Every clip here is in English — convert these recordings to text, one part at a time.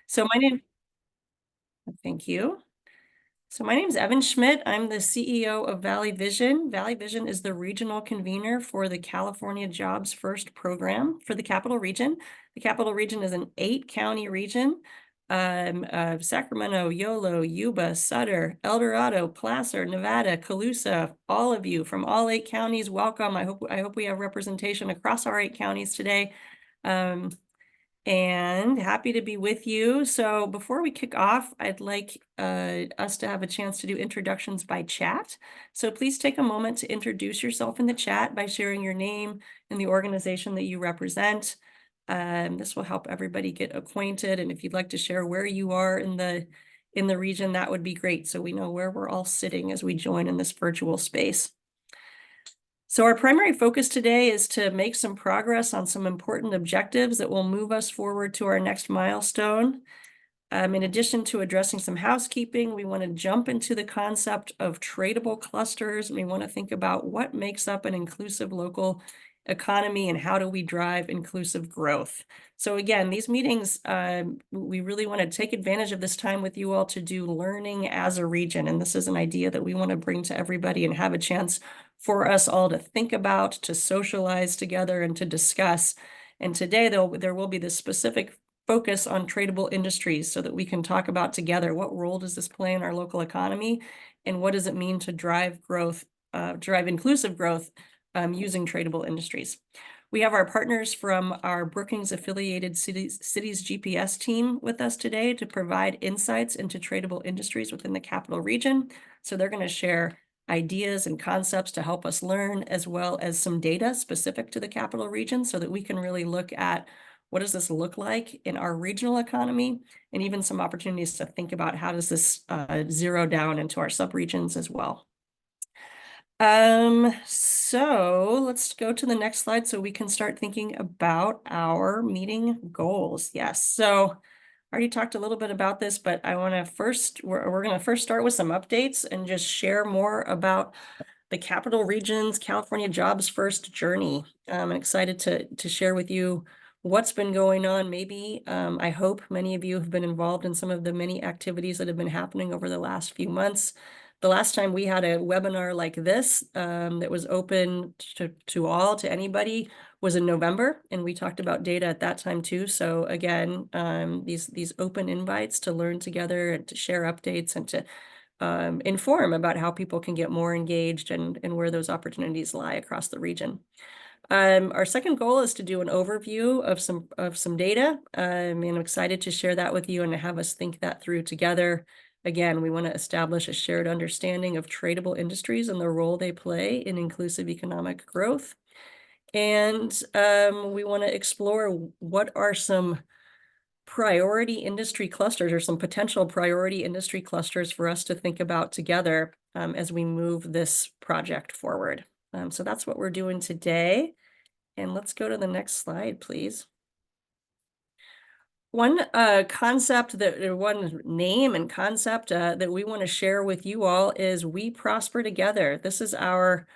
So my name, thank you. So my name is Evan Schmidt. I'm the CEO of Valley Vision. Valley Vision is the regional convener for the California Jobs First program for the Capital Region. The Capital Region is an 8-county region of Sacramento, Yolo, Yuba, Sutter, El Dorado, Placer, Nevada, Colusa. All of you from all 8 counties, welcome. I hope we have representation across our 8 counties today. And happy to be with you. So before we kick off, I'd like us to have a chance to do introductions by chat. So please take a moment to introduce yourself in the chat by sharing your name and the organization that you represent. This will help everybody get acquainted. And if you'd like to share where you are in the region, that would be great. So we know where we're all sitting as we join in this virtual space. So our primary focus today is to make some progress on some important objectives that will move us forward to our next milestone. In addition to addressing some housekeeping, we want to jump into the concept of tradable clusters. We want to think about what makes up an inclusive local economy and how do we drive inclusive growth. So again, these meetings, we really want to take advantage of this time with you all to do learning as a region. And this is an idea that we want to bring to everybody and have a chance for us all to think about, to socialize together, and to discuss. And today there will be this specific focus on tradable industries so that we can talk about together what role does this play in our local economy and what does it mean to drive growth, drive inclusive growth using tradable industries. We have our partners from our Brookings affiliated cities GPS team with us today to provide insights into tradable industries within the Capital Region. So they're going to share ideas and concepts to help us learn, as well as some data specific to the Capital Region so that we can really look at what does this look like in our regional economy, and even some opportunities to think about how does this zero down into our subregions as well. So let's go to the next slide so we can start thinking about our meeting goals. Yes, so I already talked a little bit about this, but I want to we're going to first start with some updates and just share more about the Capital Region's California Jobs First journey. I'm excited to share with you what's been going on. Maybe I hope many of you have been involved in some of the many activities that have been happening over the last few months. The last time we had a webinar like this that was open to all, to anybody, was in November, and we talked about data at that time too. So again, these open invites to learn together and to share updates and to inform about how people can get more engaged and where those opportunities lie across the region. Our second goal is to do an overview of some data. And I'm excited to share that with you and to have us think that through together. Again, we want to establish a shared understanding of tradable industries and the role they play in inclusive economic growth. And we want to explore what are some priority industry clusters or some potential priority industry clusters for us to think about together as we move this project forward. So that's what we're doing today. And let's go to the next slide, please. One one name and concept that we want to share with you all is We Prosper Together. This is our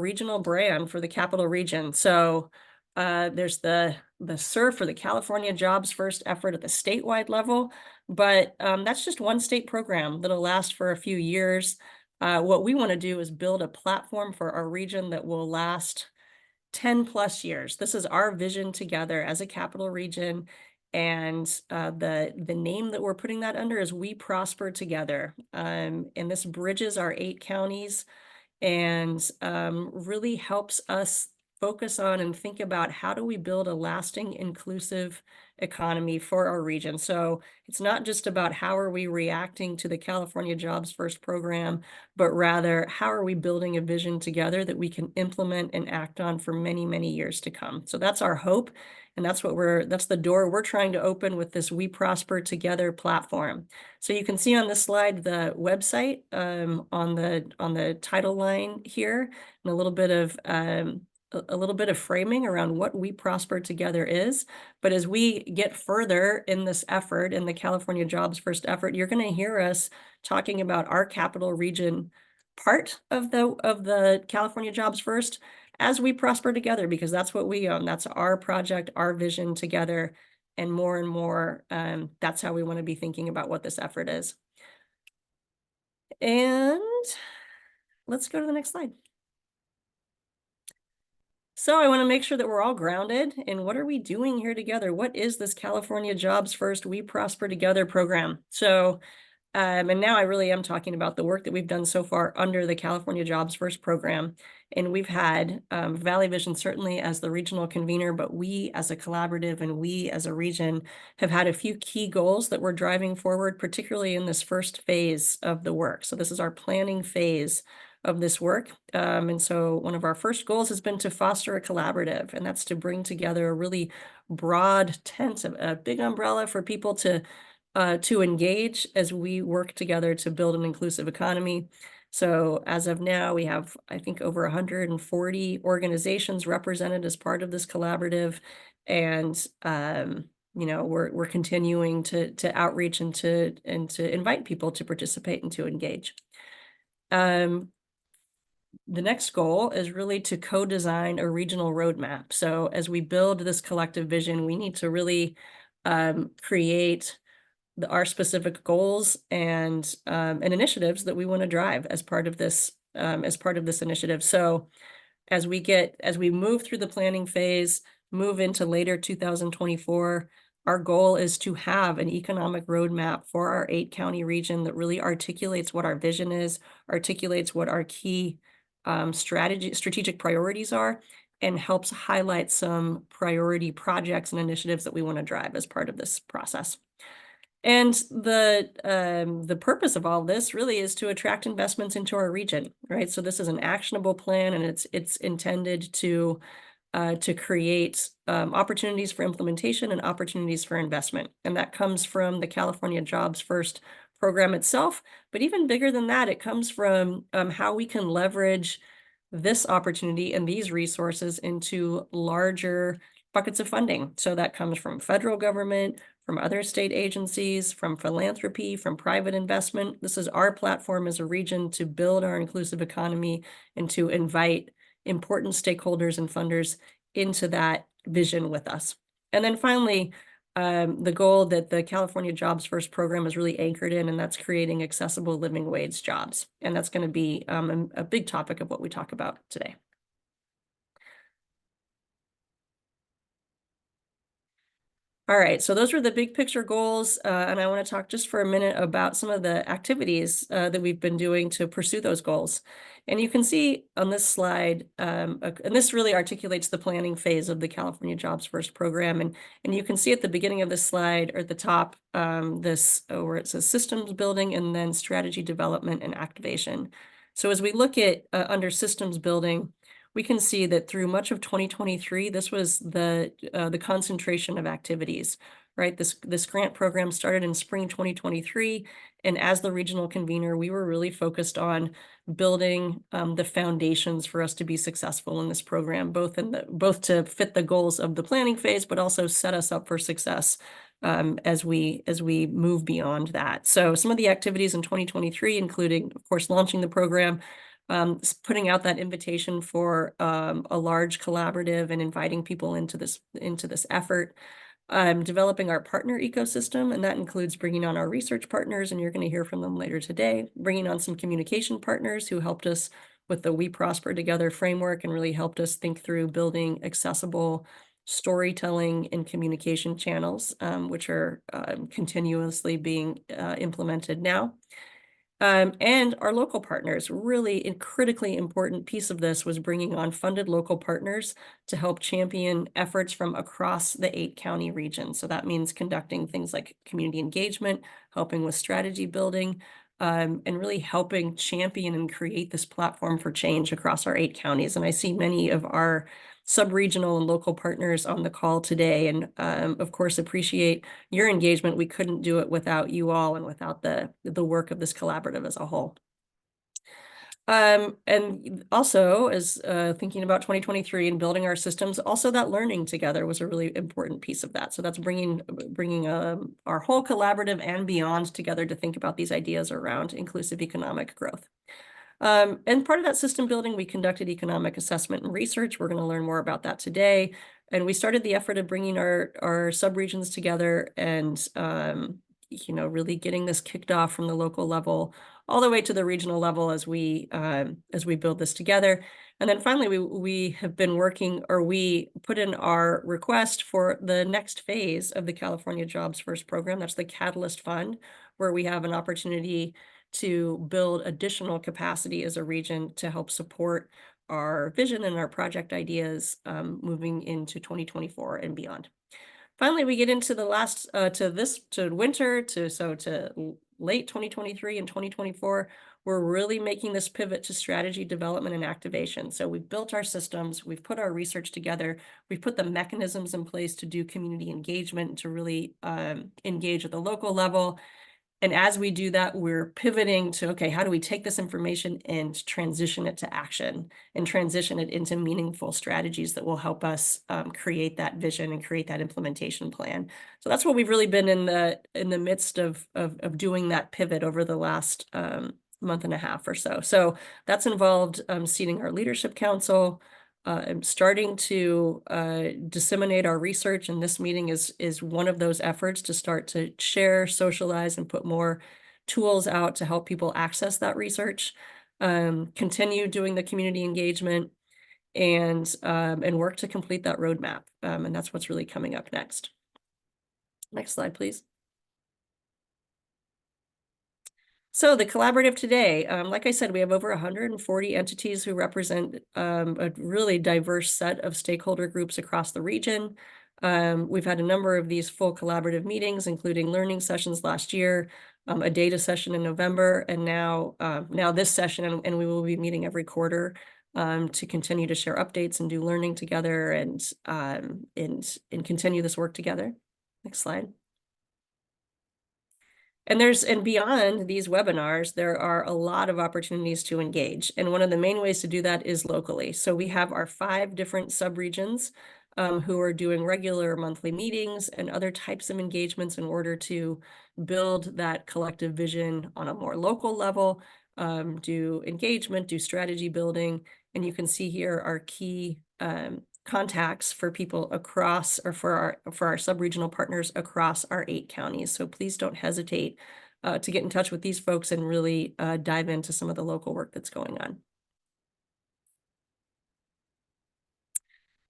regional brand for the Capital Region. So there's the SURF, for the California Jobs First effort at the statewide level, but that's just one state program that'll last for a few years. What we want to do is build a platform for our region that will last 10 plus years. This is our vision together as a Capital Region. And the name that we're putting that under is We Prosper Together. And this bridges our 8 counties and really helps us focus on and think about how do we build a lasting, inclusive economy for our region. So it's not just about how are we reacting to the California Jobs First program, but rather how are we building a vision together that we can implement and act on for many, many years to come. So that's our hope. And that's the door we're trying to open with this We Prosper Together platform. So you can see on this slide the website on the title line here, and a little bit of framing around what We Prosper Together is. But as we get further in this effort, in the California Jobs First effort, you're going to hear us talking about our Capital Region part of the California Jobs First as we prosper together, because that's what we own. That's our project, our vision together. and more, that's how we want to be thinking about what this effort is. And let's go to the next slide. So I want to make sure that we're all grounded in what are we doing here together? What is this California Jobs First, We Prosper Together program? So and now I really am talking about the work that we've done so far under the California Jobs First program. And we've had Valley Vision certainly as the regional convener, but we as a collaborative and we as a region have had a few key goals that we're driving forward, particularly in this first phase of the work. So this is our planning phase of this work. And so one of our first goals has been to foster a collaborative, and that's to bring together a really broad tent, a big umbrella for people to engage as we work together to build an inclusive economy. So as of now, we have, I think, over 140 organizations represented as part of this collaborative. And we're continuing to outreach and to invite people to participate and to engage. The next goal is really to co-design a regional roadmap. So as we build this collective vision, we need to really create our specific goals and initiatives that we want to drive as part of this initiative. So as we move through the planning phase, move into later 2024, our goal is to have an economic roadmap for our 8-county region that really articulates what our vision is, articulates what our key strategic priorities are, and helps highlight some priority projects and initiatives that we want to drive as part of this process. And the purpose of all this really is to attract investments into our region, right? So this is an actionable plan, and it's intended to create opportunities for implementation and opportunities for investment. And that comes from the California Jobs First program itself. But even bigger than that, it comes from how we can leverage this opportunity and these resources into larger buckets of funding. So that comes from federal government, from other state agencies, from philanthropy, from private investment. This is our platform as a region to build our inclusive economy and to invite important stakeholders and funders into that vision with us. And then finally, the goal that the California Jobs First program is really anchored in, and that's creating accessible living wage jobs. And that's going to be a big topic of what we talk about today. All right, so those were the big picture goals, and I want to talk just for a minute about some of the activities that we've been doing to pursue those goals. And you can see on this slide, and this really articulates the planning phase of the California Jobs First program. And you can see at the beginning of this slide, or at the top, where it says systems building and then strategy development and activation. So as we look at under systems building, we can see that through much of 2023, this was the concentration of activities, right? This grant program started in spring 2023, and as the regional convener, we were really focused on building the foundations for us to be successful in this program, both to fit the goals of the planning phase, but also set us up for success as we move beyond that. So some of the activities in 2023, including, of course, launching the program, putting out that invitation for a large collaborative and inviting people into this effort, developing our partner ecosystem, and that includes bringing on our research partners, and you're going to hear from them later today, bringing on some communication partners who helped us with the We Prosper Together framework and really helped us think through building accessible storytelling and communication channels, which are continuously being implemented now. And our local partners, really a critically important piece of this was bringing on funded local partners to help champion efforts from across the 8-county region. So that means conducting things like community engagement, helping with strategy building, and really helping champion and create this platform for change across our 8 counties. And I see many of our sub-regional and local partners on the call today, and of course appreciate your engagement. We couldn't do it without you all and without the work of this collaborative as a whole. And also, as thinking about 2023 and building our systems, also that learning together was a really important piece of that. So that's bringing our whole collaborative and beyond together to think about these ideas around inclusive economic growth. And part of that system building, we conducted economic assessment and research. We're going to learn more about that today. And we started the effort of bringing our subregions together and, really getting this kicked off from the local level all the way to the regional level as we build this together. And then finally, we have been working, or we put in our request for the next phase of the California Jobs First program. That's the Catalyst Fund, where we have an opportunity to build additional capacity as a region to help support our vision and our project ideas moving into 2024 and beyond. Finally, we get into the last to winter to late 2023 and 2024. We're really making this pivot to strategy development and activation. So we've built our systems, we've put our research together, we've put the mechanisms in place to do community engagement, to really engage at the local level. And as we do that, we're pivoting to, okay, how do we take this information and transition it to action and transition it into meaningful strategies that will help us create that vision and create that implementation plan. So that's what we've really been in the midst of doing that pivot over the last month and a half or so. So that's involved seating our leadership council, starting to disseminate our research, and this meeting is one of those efforts to start to share, socialize, and put more tools out to help people access that research. Continue doing the community engagement and work to complete that roadmap. And that's what's really coming up next. Next slide, please. So the collaborative today, like I said, we have over 140 entities who represent a really diverse set of stakeholder groups across the region. We've had a number of these full collaborative meetings, including learning sessions last year, a data session in November, and now this session, and we will be meeting every quarter to continue to share updates and do learning together and continue this work together. Next slide. And beyond these webinars, there are a lot of opportunities to engage. And one of the main ways to do that is locally. So we have our 5 different subregions who are doing regular monthly meetings and other types of engagements in order to build that collective vision on a more local level, do engagement, do strategy building. And you can see here our key contacts for people across, or for our sub-regional partners across our 8 counties. So please don't hesitate to get in touch with these folks and really dive into some of the local work that's going on.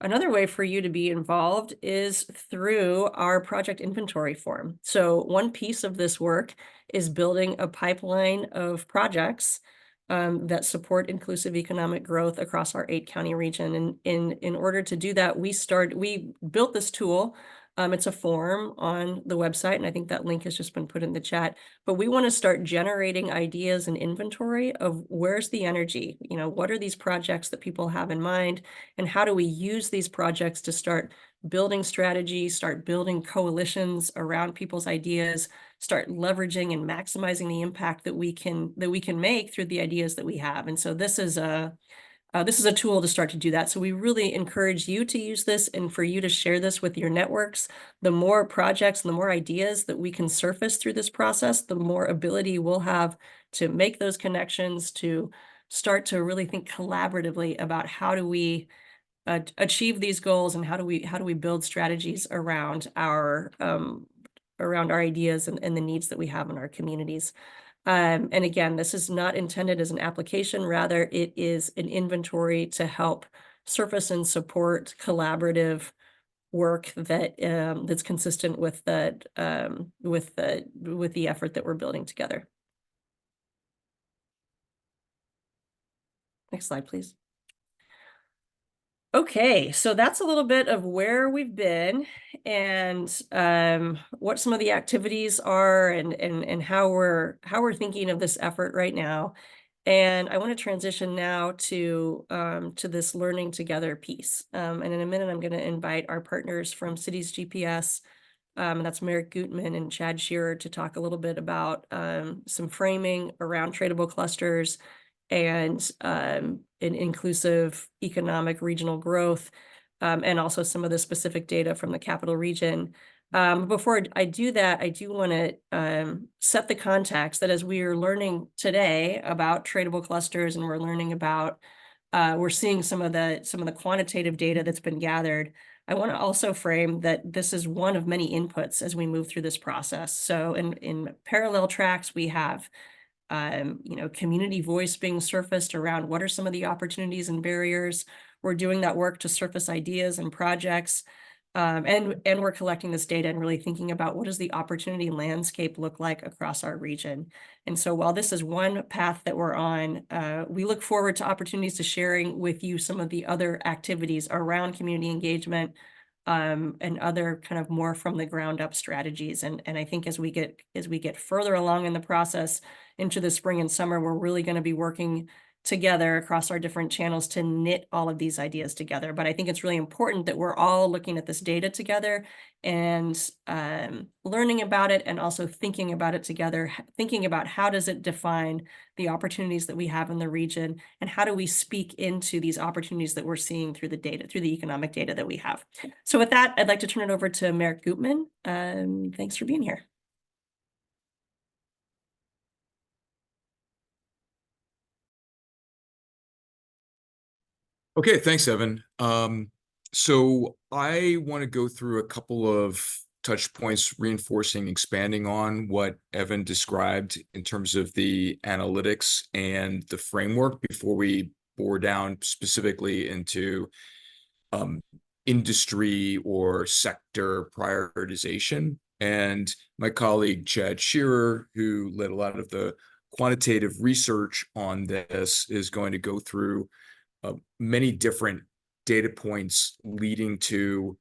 Another way for you to be involved is through our project inventory form. So one piece of this work is building a pipeline of projects that support inclusive economic growth across our 8-county region. And in order to do that, we built this tool. It's a form on the website, and I think that link has just been put in the chat. But we want to start generating ideas and inventory of where's the energy, what are these projects that people have in mind, and how do we use these projects to start building strategies, start building coalitions around people's ideas, start leveraging and maximizing the impact that we can make through the ideas that we have. And so this is a tool to start to do that. So we really encourage you to use this and for you to share this with your networks. The more projects and the more ideas that we can surface through this process, the more ability we'll have to make those connections, to start to really think collaboratively about how do we achieve these goals, and how do we build strategies around our ideas and the needs that we have in our communities. And again, this is not intended as an application, rather it is an inventory to help surface and support collaborative work that that's consistent with the effort that we're building together. Next slide, please. Okay, so that's a little bit of where we've been and what some of the activities are and how we're thinking of this effort right now. And I want to transition now to this learning together piece. And in a minute, I'm going to invite our partners from Cities GPS, and that's Merrick Gutman and Chad Shearer, to talk a little bit about some framing around tradable clusters and an inclusive economic regional growth, and also some of the specific data from the capital region. Before I do that, I do want to set the context that as we are learning today about tradable clusters, and we're learning about, we're seeing some of the quantitative data that's been gathered, I want to also frame that this is one of many inputs as we move through this process. So in parallel tracks, we have community voice being surfaced around what are some of the opportunities and barriers. We're doing that work to surface ideas and projects. And we're collecting this data and really thinking about what does the opportunity landscape look like across our region. And so while this is one path that we're on, we look forward to opportunities to sharing with you some of the other activities around community engagement, and other kind of more from the ground up strategies. And I think as we get further along in the process into the spring and summer, we're really going to be working together across our different channels to knit all of these ideas together. But I think it's really important that we're all looking at this data together and learning about it, and also thinking about it together, thinking about how does it define the opportunities that we have in the region, and how do we speak into these opportunities that we're seeing through the data, through the economic data that we have. So with that, I'd like to turn it over to Merrick Gutman. Thanks for being here. Okay, thanks, Evan. So I want to go through a couple of touch points, reinforcing, expanding on what Evan described in terms of the analytics and the framework before we bore down specifically into industry or sector prioritization. And my colleague, Chad Shearer, who led a lot of the quantitative research on this, is going to go through many different data points leading to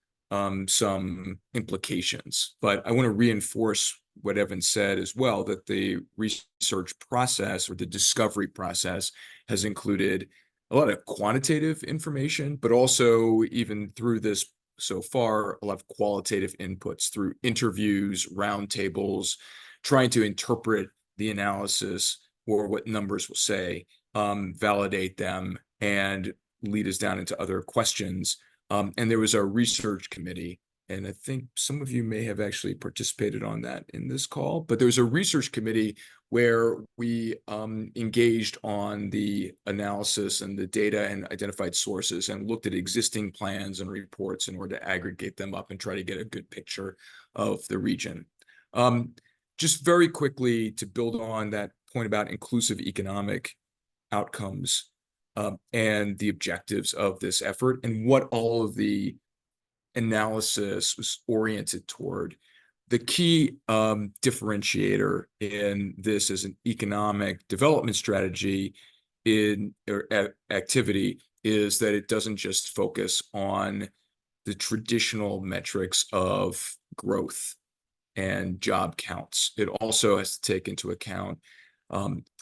some implications. But I want to reinforce what Evan said as well, that the research process or the discovery process has included a lot of quantitative information, but also, even through this so far, a lot of qualitative inputs through interviews, roundtables, trying to interpret the analysis or what numbers will say, validate them, and lead us down into other questions. And there was a research committee, and I think some of you may have actually participated on that in this call, but there was a research committee where we engaged on the analysis and the data and identified sources and looked at existing plans and reports in order to aggregate them up and try to get a good picture of the region. Just very quickly to build on that point about inclusive economic outcomes and the objectives of this effort and what all of the analysis was oriented toward. The key differentiator in this as an economic development strategy or activity is that it doesn't just focus on the traditional metrics of growth and job counts. It also has to take into account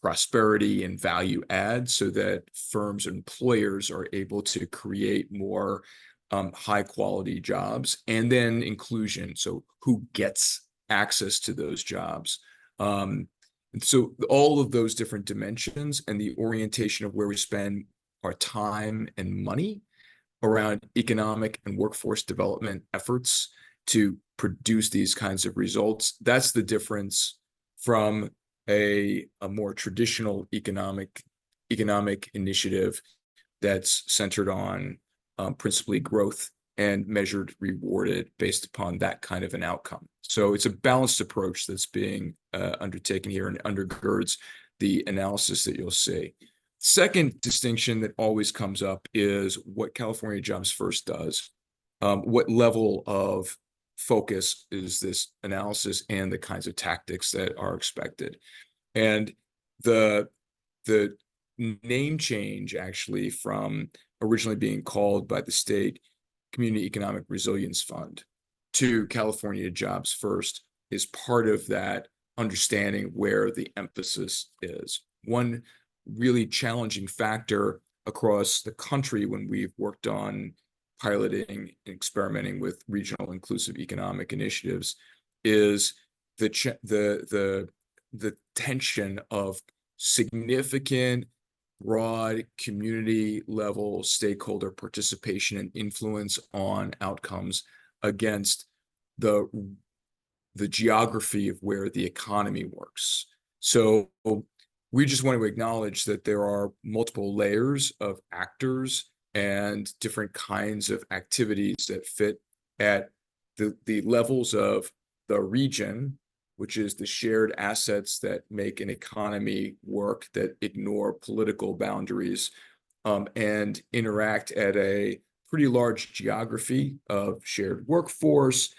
prosperity and value add, so that firms and employers are able to create more high quality jobs, and then inclusion, so who gets access to those jobs. And so all of those different dimensions and the orientation of where we spend our time and money around economic and workforce development efforts to produce these kinds of results, that's the difference from a more traditional economic initiative that's centered on principally growth and measured, rewarded based upon that kind of an outcome. So it's a balanced approach that's being undertaken here and undergirds the analysis that you'll see. Second distinction that always comes up is what California Jobs First does. What level of focus is this analysis and the kinds of tactics that are expected? And the name change, actually, from originally being called by the state Community Economic Resilience Fund to California Jobs First, is part of that understanding where the emphasis is. One really challenging factor across the country when we've worked on piloting and experimenting with regional inclusive economic initiatives is the tension of significant broad community level stakeholder participation and influence on outcomes against the geography of where the economy works. So we just want to acknowledge that there are multiple layers of actors and different kinds of activities that fit at the levels of the region, which is the shared assets that make an economy work, that ignore political boundaries, and interact at a pretty large geography of shared workforce,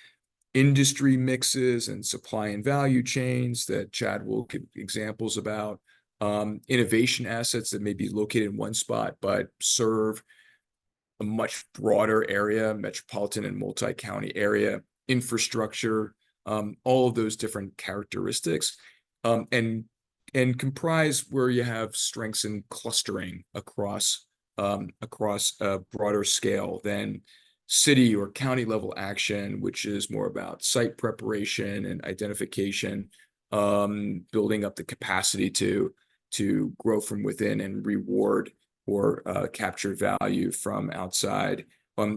industry mixes, and supply and value chains that Chad will give examples about, innovation assets that may be located in one spot but serve a much broader area, metropolitan and multi-county area, infrastructure, all of those different characteristics, and comprise where you have strengths in clustering across a broader scale than city or county level action, which is more about site preparation and identification, building up the capacity to grow from within and reward or capture value from outside.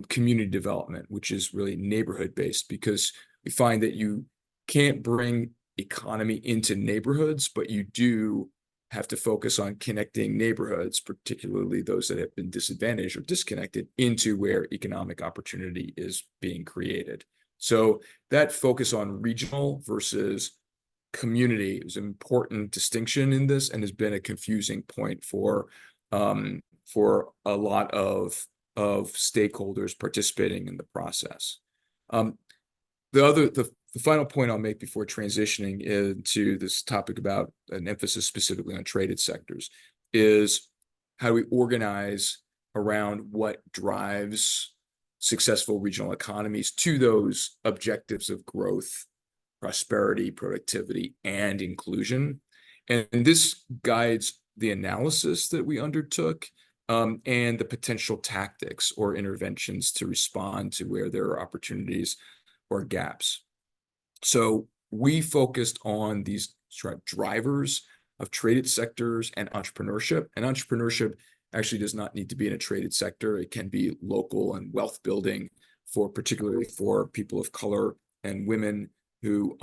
Community development, which is really neighborhood based, because we find that you can't bring economy into neighborhoods, but you do have to focus on connecting neighborhoods, particularly those that have been disadvantaged or disconnected, into where economic opportunity is being created. So that focus on regional versus community is an important distinction in this, and has been a confusing point for a lot of stakeholders participating in the process. The final point I'll make before transitioning into this topic about an emphasis specifically on traded sectors is how do we organize around what drives successful regional economies to those objectives of growth, prosperity, productivity, and inclusion. And this guides the analysis that we undertook, and the potential tactics or interventions to respond to where there are opportunities or gaps. So we focused on these drivers of traded sectors and entrepreneurship. And entrepreneurship actually does not need to be in a traded sector. It can be local and wealth building, particularly for people of color and women who,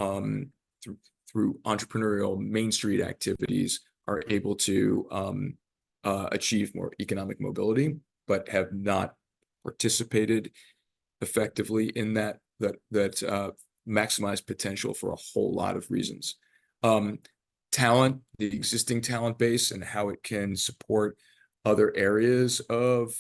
through entrepreneurial Main Street activities, are able to achieve more economic mobility, but have not participated effectively in that maximize potential for a whole lot of reasons. Talent, the existing talent base, and how it can support other areas of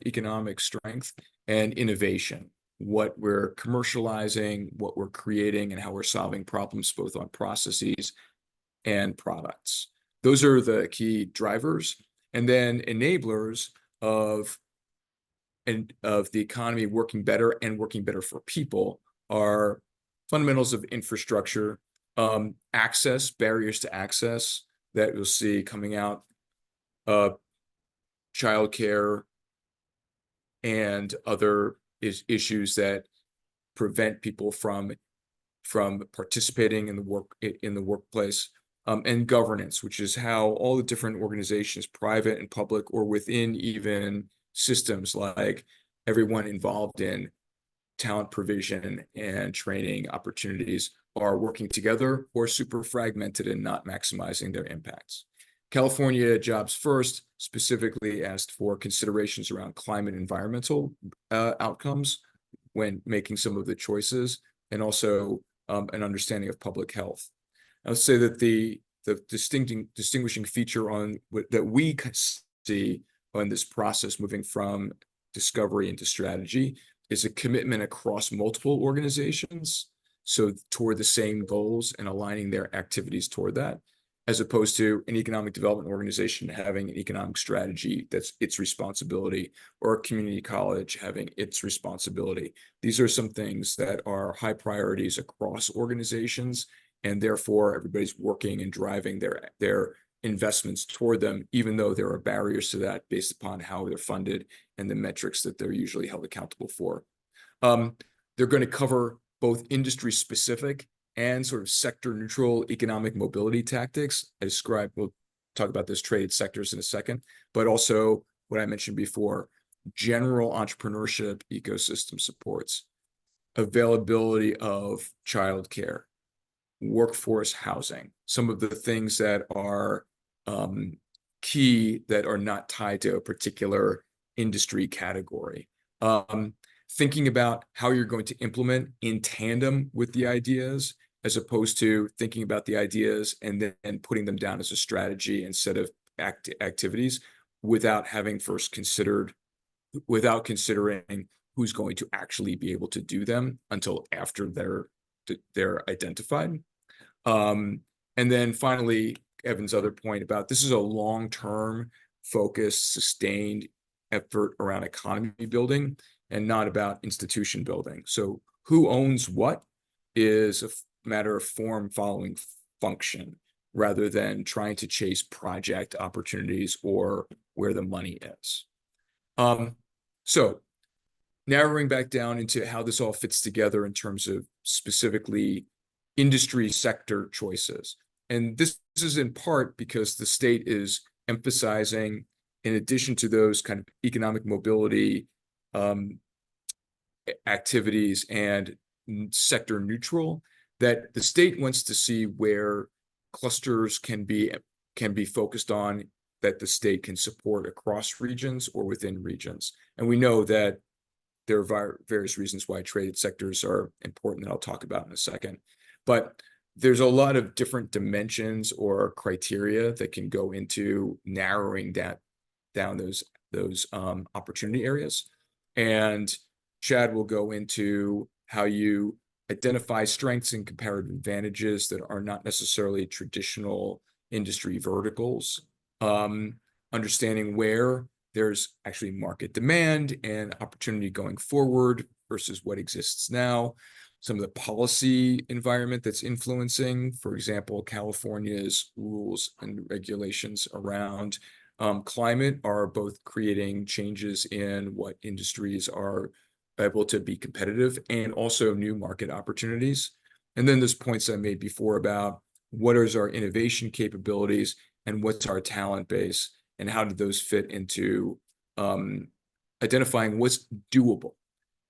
economic strength, and innovation, what we're commercializing, what we're creating, and how we're solving problems both on processes and products. Those are the key drivers. And then enablers of the economy working better and working better for people are fundamentals of infrastructure, access, barriers to access that you'll see coming out, childcare, and other issues that prevent people from participating in the workplace, and governance, which is how all the different organizations, private and public, or within even systems like everyone involved in talent provision and training opportunities, are working together or super fragmented and not maximizing their impacts. California Jobs First specifically asked for considerations around climate and environmental outcomes when making some of the choices, and also an understanding of public health. I would say that the distinguishing feature that we see on this process moving from discovery into strategy is a commitment across multiple organizations, so toward the same goals and aligning their activities toward that, as opposed to an economic development organization having an economic strategy that's its responsibility, or a community college having its responsibility. These are some things that are high priorities across organizations, and therefore everybody's working and driving their investments toward them, even though there are barriers to that based upon how they're funded and the metrics that they're usually held accountable for. They're going to cover both industry specific and sort of sector neutral economic mobility tactics. We'll talk about those traded sectors in a second, but also what I mentioned before, general entrepreneurship ecosystem supports, availability of childcare, workforce housing, some of the things that are key that are not tied to a particular industry category. thinking about how you're going to implement in tandem with the ideas, as opposed to thinking about the ideas and then putting them down as a strategy instead of activities without having first without considering who's going to actually be able to do them until after they're identified. And then finally, Evan's other point about this is a long-term focused, sustained effort around economy building and not about institution building. So who owns what is a matter of form following function rather than trying to chase project opportunities or where the money is. So narrowing back down into how this all fits together in terms of specifically industry sector choices. And this is in part because the state is emphasizing, in addition to those kind of economic mobility activities and sector neutral, that the state wants to see where clusters can be focused on that the state can support across regions or within regions. And we know that there are various reasons why traded sectors are important that I'll talk about in a second. But there's a lot of different dimensions or criteria that can go into narrowing down those opportunity areas. And Chad will go into how you identify strengths and comparative advantages that are not necessarily traditional industry verticals, understanding where there's actually market demand and opportunity going forward versus what exists now. Some of the policy environment that's influencing, for example, California's rules and regulations around climate are both creating changes in what industries are able to be competitive and also new market opportunities. And then there's points I made before about what is our innovation capabilities and what's our talent base and how do those fit into identifying what's doable.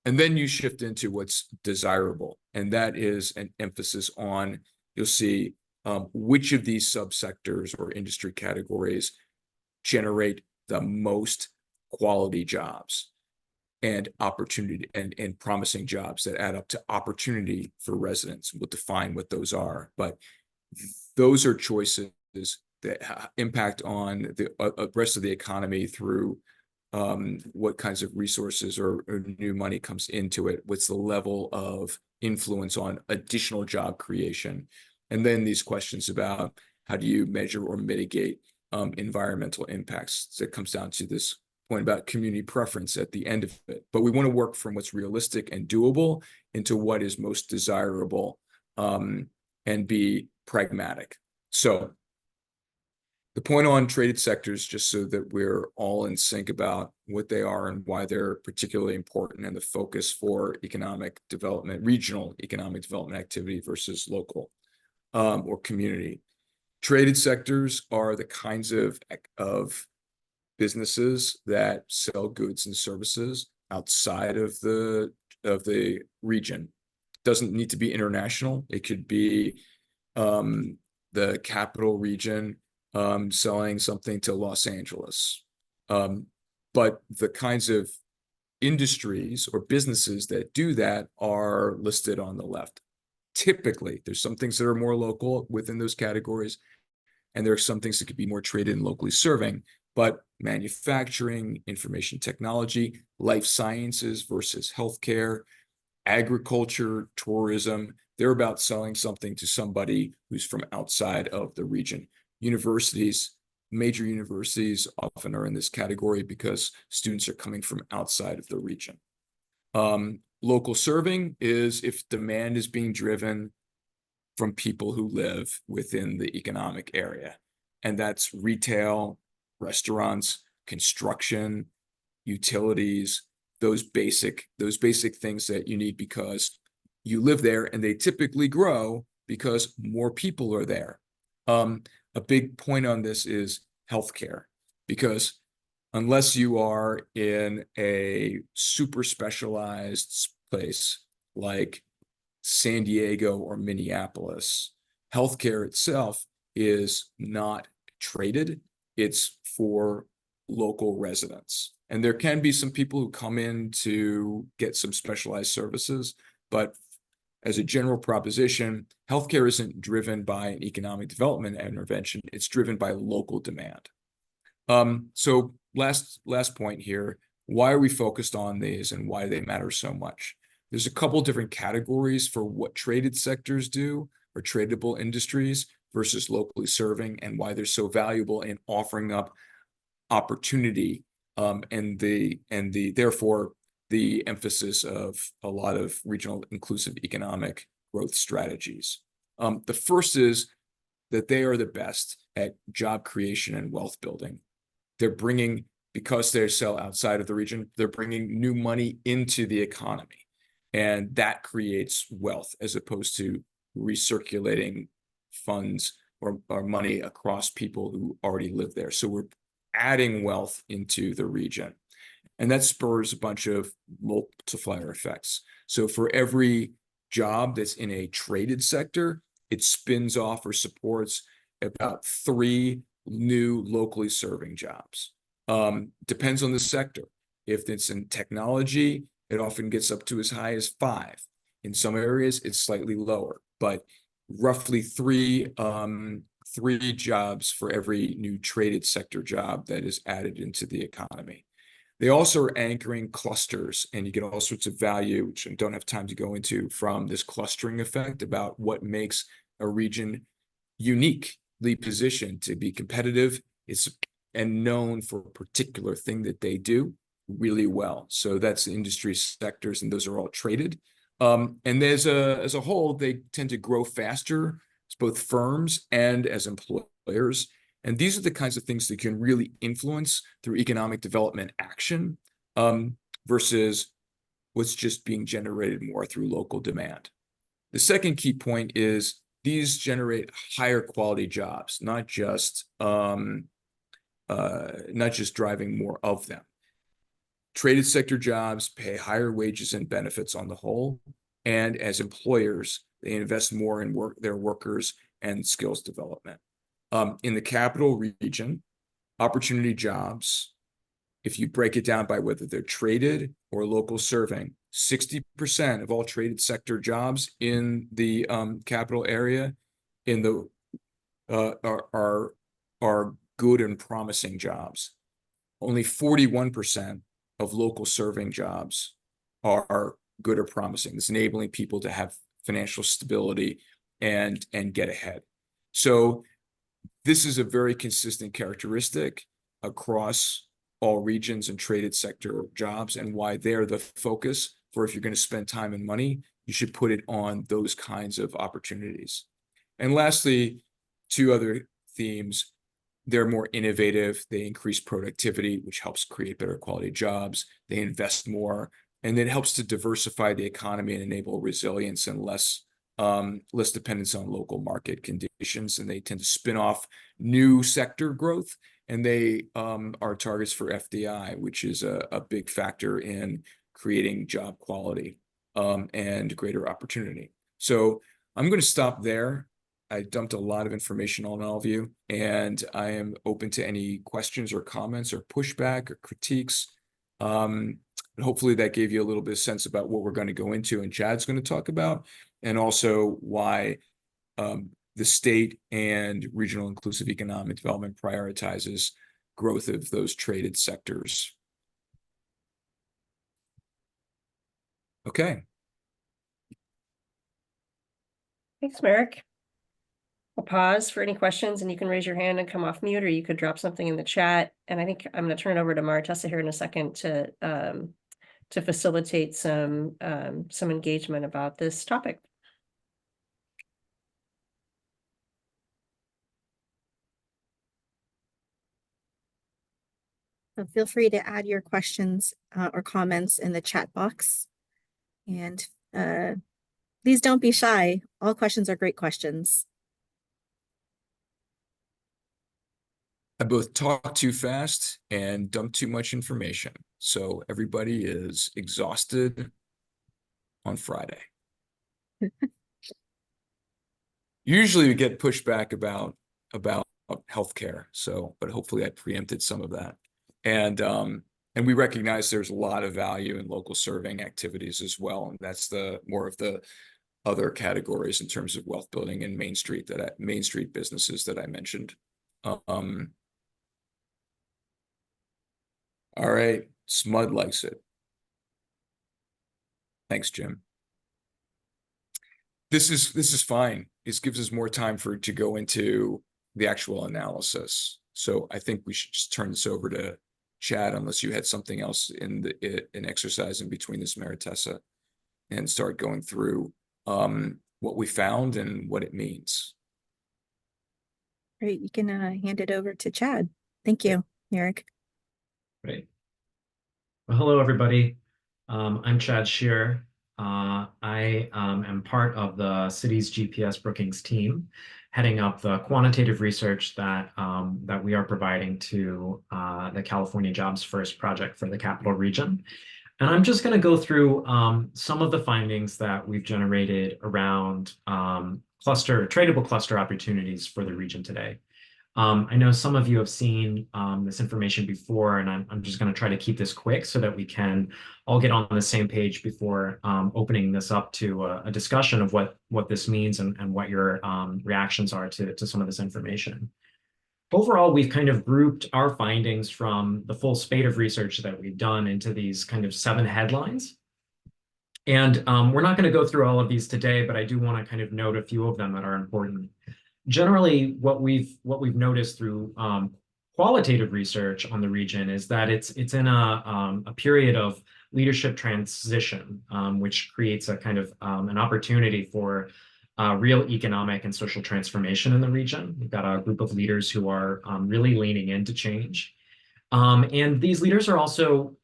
And then you shift into what's desirable. And that is an emphasis on, you'll see which of these subsectors or industry categories generate the most quality jobs and opportunity and promising jobs that add up to opportunity for residents. We'll define what those are. But those are choices that impact on the rest of the economy through what kinds of resources or new money comes into it, what's the level of influence on additional job creation, and then these questions about how do you measure or mitigate environmental impacts. So it comes down to this point about community preference at the end of it. But we want to work from what's realistic and doable into what is most desirable and be pragmatic. So the point on traded sectors, just so that we're all in sync about what they are and why they're particularly important and the focus for economic development, regional economic development activity versus local or community. Traded sectors are the kinds of businesses that sell goods and services outside of the region. Doesn't need to be international. It could be the capital region selling something to Los Angeles. But the kinds of industries or businesses that do that are listed on the left. Typically, there's some things that are more local within those categories, and there are some things that could be more traded and locally serving, but manufacturing, information technology, life sciences versus healthcare, agriculture, tourism, they're about selling something to somebody who's from outside of the region. Universities, major universities often are in this category because students are coming from outside of the region. Local serving is if demand is being driven from people who live within the economic area. And that's retail, restaurants, construction, utilities, those basic things that you need because you live there, and they typically grow because more people are there. A big point on this is healthcare, because unless you are in a super specialized place like San Diego or Minneapolis, healthcare itself is not traded. It's for local residents. And there can be some people who come in to get some specialized services, but as a general proposition, healthcare isn't driven by an economic development intervention. It's driven by local demand. So last point here, why are we focused on these and why they matter so much? There's a couple different categories for what traded sectors do or tradable industries versus locally serving, and why they're so valuable in offering up opportunity, and therefore the emphasis of a lot of regional inclusive economic growth strategies. The first is that they are the best at job creation and wealth building. They're bringing, because they sell outside of the region, they're bringing new money into the economy. And that creates wealth as opposed to recirculating funds or money across people who already live there. So we're adding wealth into the region. And that spurs a bunch of multiplier effects. So for every job that's in a traded sector, it spins off or supports about 3 new locally serving jobs. Depends on the sector. If it's in technology, it often gets up to as high as 5. In some areas, it's slightly lower, but roughly 3 jobs for every new traded sector job that is added into the economy. They also are anchoring clusters, and you get all sorts of value, which I don't have time to go into, from this clustering effect about what makes a region uniquely positioned to be competitive and known for a particular thing that they do really well. So that's the industry sectors, and those are all traded. And as a whole, they tend to grow faster as both firms and as employers. And these are the kinds of things that can really influence through economic development action, versus what's just being generated more through local demand. The second key point is these generate higher quality jobs, not just driving more of them. Traded sector jobs pay higher wages and benefits on the whole, and as employers, they invest more in their workers and skills development. In the capital region, opportunity jobs, if you break it down by whether they're traded or local serving, 60% of all traded sector jobs in the capital area are good and promising jobs. Only 41% of local serving jobs are good or promising. It's enabling people to have financial stability and get ahead. So this is a very consistent characteristic across all regions and traded sector jobs, and why they're the focus for, if you're going to spend time and money, you should put it on those kinds of opportunities. And lastly, 2 other themes. They're more innovative. They increase productivity, which helps create better quality jobs. They invest more, and it helps to diversify the economy and enable resilience and less dependence on local market conditions. And they tend to spin off new sector growth, and they are targets for FDI, which is a big factor in creating job quality and greater opportunity. So I'm going to stop there. I dumped a lot of information on all of you, and I am open to any questions or comments or pushback or critiques. Hopefully that gave you a little bit of sense about what we're going to go into and Chad's going to talk about, and also why the state and regional inclusive economic development prioritizes growth of those traded sectors. Okay. Thanks, Merrick. I'll pause for any questions, and you can raise your hand and come off mute, or you could drop something in the chat. And I think I'm going to turn it over to Maritessa here in a second to facilitate some engagement about this topic. So feel free to add your questions or comments in the chat box. And please don't be shy. All questions are great questions. I both talk too fast and dump too much information. So everybody is exhausted on Friday. Usually we get pushback about healthcare. So, but hopefully I preempted some of that. And And we recognize there's a lot of value in local serving activities as well. And that's the more of the other categories in terms of wealth building and Main Street businesses that I mentioned. All right, Smud likes it. Thanks, Jim. This is fine. This gives us more time to go into the actual analysis. So I think we should just turn this over to Chad, unless you had something else in an exercise in between this, Maritessa, and start going through what we found and what it means. Great, you can hand it over to Chad. Thank you, Eric. Great. Well, hello, everybody. I'm Chad Shearer. I am part of the city's GPS Brookings team, heading up the quantitative research that we are providing to the California Jobs First project for the Capital Region. And I'm just going to go through some of the findings that we've generated around tradable cluster opportunities for the region today. I know some of you have seen this information before, and I'm just going to try to keep this quick so that we can all get on the same page before opening this up to a discussion of what this means and what your reactions are to some of this information. Overall, we've kind of grouped our findings from the full spate of research that we've done into these kind of 7 headlines. And we're not going to go through all of these today, but I do want to kind of note a few of them that are important. Generally, what we've noticed through qualitative research on the region is that it's in a period of leadership transition, which creates a kind of an opportunity for real economic and social transformation in the region. We've got a group of leaders who are really leaning into change. And these leaders are also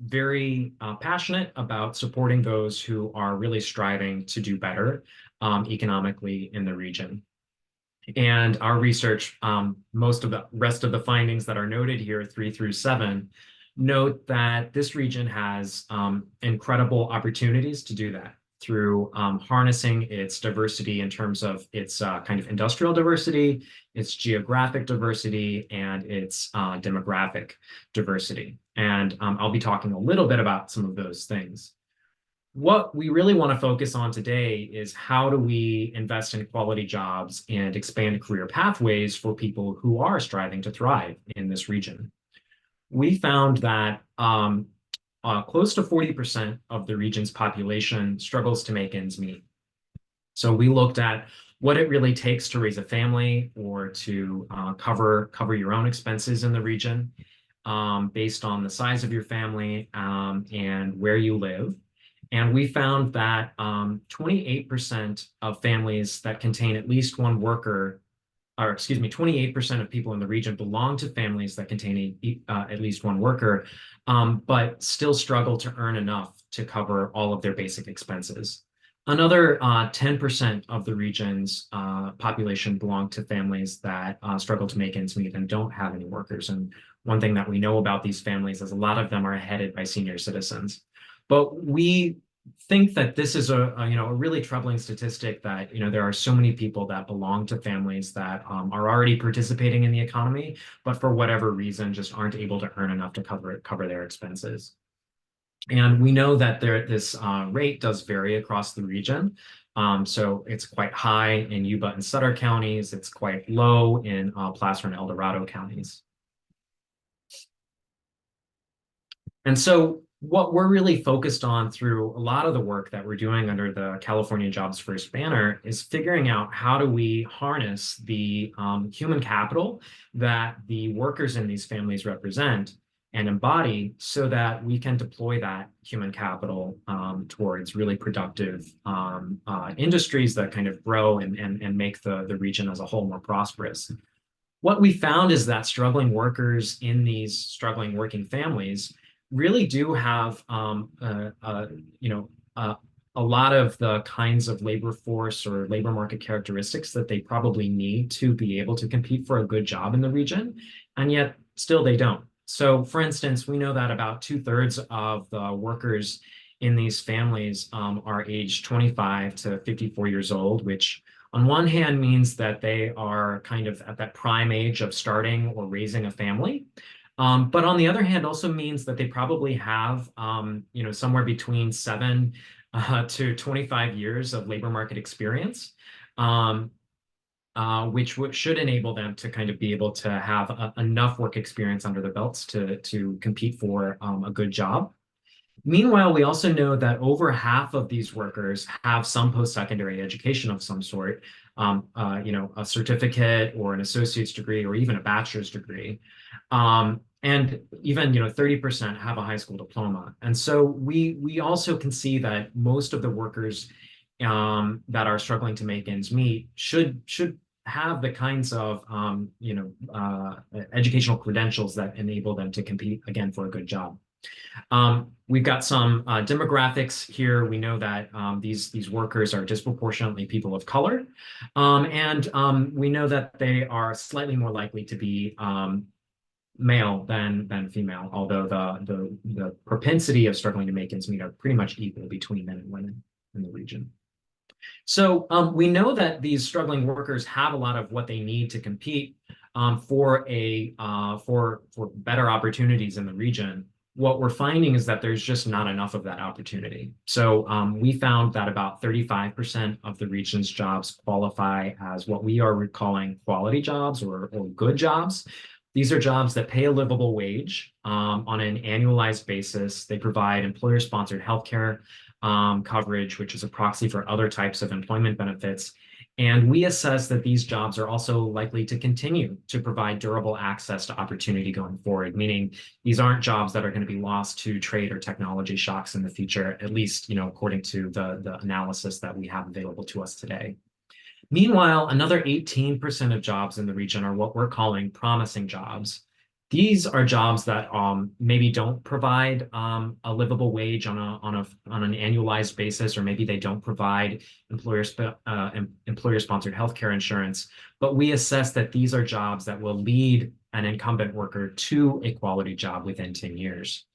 very passionate about supporting those who are really striving to do better economically in the region. And our research, most of the rest of the findings that are noted here, 3 through 7, note that this region has incredible opportunities to do that through harnessing its diversity in terms of its kind of industrial diversity, its geographic diversity, and its demographic diversity. And I'll be talking a little bit about some of those things. What we really want to focus on today is how do we invest in quality jobs and expand career pathways for people who are striving to thrive in this region. We found that close to 40% of the region's population struggles to make ends meet. So we looked at what it really takes to raise a family or to cover your own expenses in the region based on the size of your family and where you live. And we found that 28% of families that contain at least one worker, or excuse me, 28% of people in the region belong to families that contain at least one worker, but still struggle to earn enough to cover all of their basic expenses. Another 10% of the region's population belong to families that struggle to make ends meet and don't have any workers. And one thing that we know about these families is a lot of them are headed by senior citizens. But we think that this is a really troubling statistic that there are so many people that belong to families that are already participating in the economy, but for whatever reason just aren't able to earn enough to cover their expenses. And we know that this rate does vary across the region. So it's quite high in Yuba and Sutter counties. It's quite low in Placer and El Dorado counties. And so what we're really focused on through a lot of the work that we're doing under the California Jobs First banner is figuring out how do we harness the human capital that the workers in these families represent and embody so that we can deploy that human capital towards really productive industries that kind of grow and make the region as a whole more prosperous. What we found is that struggling workers in these struggling working families really do have a lot of the kinds of labor force or labor market characteristics that they probably need to be able to compete for a good job in the region, and yet still they don't. So for instance, we know that about 2/3 of the workers in these families are aged 25 to 54 years old, which on one hand means that they are kind of at that prime age of starting or raising a family. But on the other hand, also means that they probably have, somewhere between 7 to 25 years of labor market experience, which should enable them to kind of be able to have enough work experience under their belts to compete for a good job. Meanwhile, we also know that over half of these workers have some post-secondary education of some sort, a certificate or an associate's degree or even a bachelor's degree. And even 30% have a high school diploma. And so we also can see that most of the workers that are struggling to make ends meet should have the kinds of educational credentials that enable them to compete again for a good job. We've got some demographics here. We know that these workers are disproportionately people of color, and we know that they are slightly more likely to be male than female, although the propensity of struggling to make ends meet are pretty much equal between men and women in the region. So we know that these struggling workers have a lot of what they need to compete for better opportunities in the region. What we're finding is that there's just not enough of that opportunity. So we found that about 35% of the region's jobs qualify as what we are calling quality jobs or good jobs. These are jobs that pay a livable wage on an annualized basis. They provide employer-sponsored healthcare coverage, which is a proxy for other types of employment benefits. And we assess that these jobs are also likely to continue to provide durable access to opportunity going forward, meaning these aren't jobs that are going to be lost to trade or technology shocks in the future, at least, according to the analysis that we have available to us today. Meanwhile, another 18% of jobs in the region are what we're calling promising jobs. These are jobs that maybe don't provide a livable wage on an annualized basis, or maybe they don't provide employer-sponsored healthcare insurance. But we assess that these are jobs that will lead an incumbent worker to a quality job within 10 years.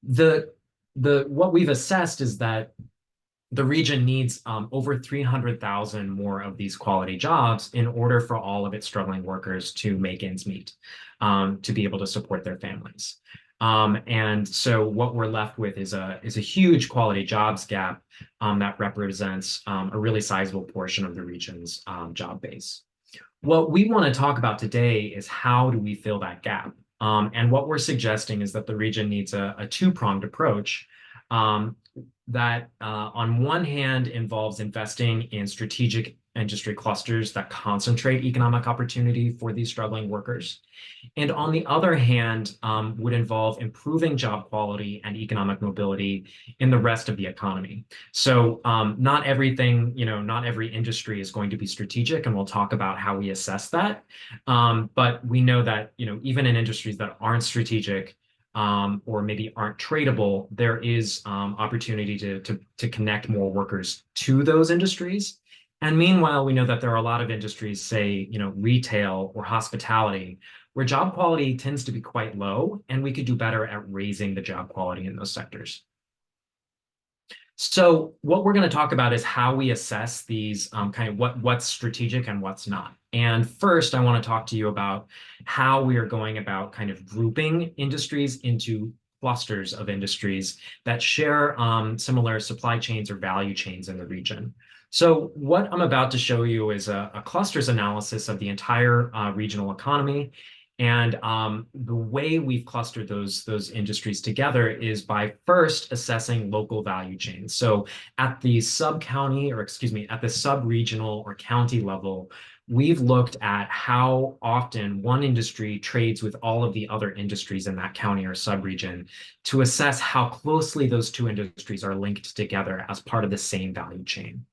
What we've assessed is that the region needs over 300,000 more of these quality jobs in order for all of its struggling workers to make ends meet, to be able to support their families. And so what we're left with is a huge quality jobs gap that represents a really sizable portion of the region's job base. What we want to talk about today is how do we fill that gap? And what we're suggesting is that the region needs a two-pronged approach that on one hand involves investing in strategic industry clusters that concentrate economic opportunity for these struggling workers. And on the other hand, would involve improving job quality and economic mobility in the rest of the economy. So not everything, not every industry is going to be strategic, and we'll talk about how we assess that. But we know that, even in industries that aren't strategic, or maybe aren't tradable, there is opportunity to connect more workers to those industries. And meanwhile, we know that there are a lot of industries, say, retail or hospitality, where job quality tends to be quite low, and we could do better at raising the job quality in those sectors. So what we're going to talk about is how we assess these kind of what's strategic and what's not. And first, I want to talk to you about how we are going about kind of grouping industries into clusters of industries that share similar supply chains or value chains in the region. So what I'm about to show you is a clusters analysis of the entire regional economy. And the way we've clustered those industries together is by first assessing local value chains. So at the sub-county, or excuse me, at the sub-regional or county level, we've looked at how often one industry trades with all of the other industries in that county or sub-region to assess how closely those two industries are linked together as part of the same value chain.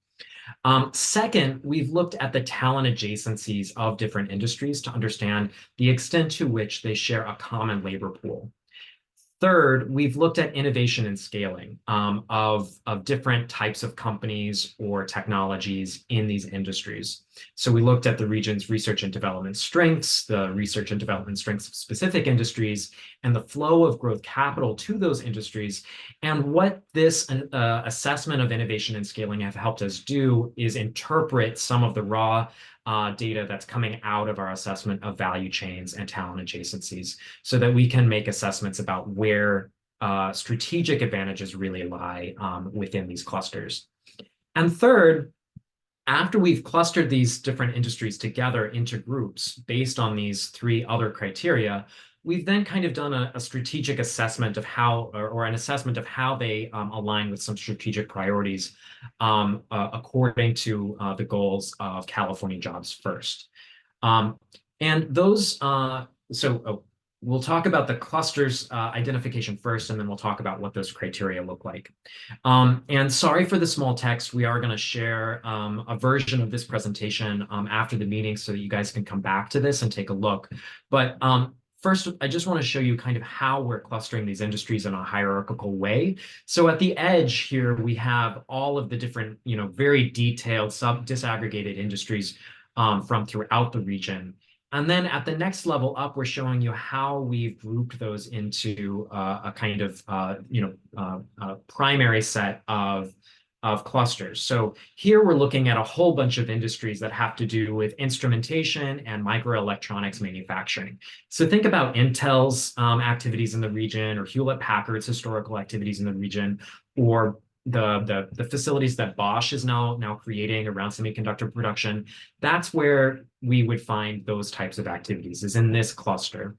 Second, we've looked at the talent adjacencies of different industries to understand the extent to which they share a common labor pool. Third, we've looked at innovation and scaling of different types of companies or technologies in these industries. So we looked at the region's research and development strengths, the research and development strengths of specific industries, and the flow of growth capital to those industries. And what this assessment of innovation and scaling have helped us do is interpret some of the raw data that's coming out of our assessment of value chains and talent adjacencies so that we can make assessments about where strategic advantages really lie within these clusters. And third, after we've clustered these different industries together into groups based on these 3 other criteria, we've then kind of done a strategic assessment of how, or an assessment of how they align with some strategic priorities according to the goals of California Jobs First. And those, we'll talk about the clusters identification first, and then we'll talk about what those criteria look like. And sorry for the small text. We are going to share a version of this presentation after the meeting so that you guys can come back to this and take a look. But first, I just want to show you kind of how we're clustering these industries in a hierarchical way. So at the edge here, we have all of the different, very detailed disaggregated industries from throughout the region. And then at the next level up, we're showing you how we've grouped those into a kind of, primary set of clusters. So here we're looking at a whole bunch of industries that have to do with instrumentation and microelectronics manufacturing. So think about Intel's activities in the region, or Hewlett-Packard's historical activities in the region, or the facilities that Bosch is now creating around semiconductor production. That's where we would find those types of activities, is in this cluster.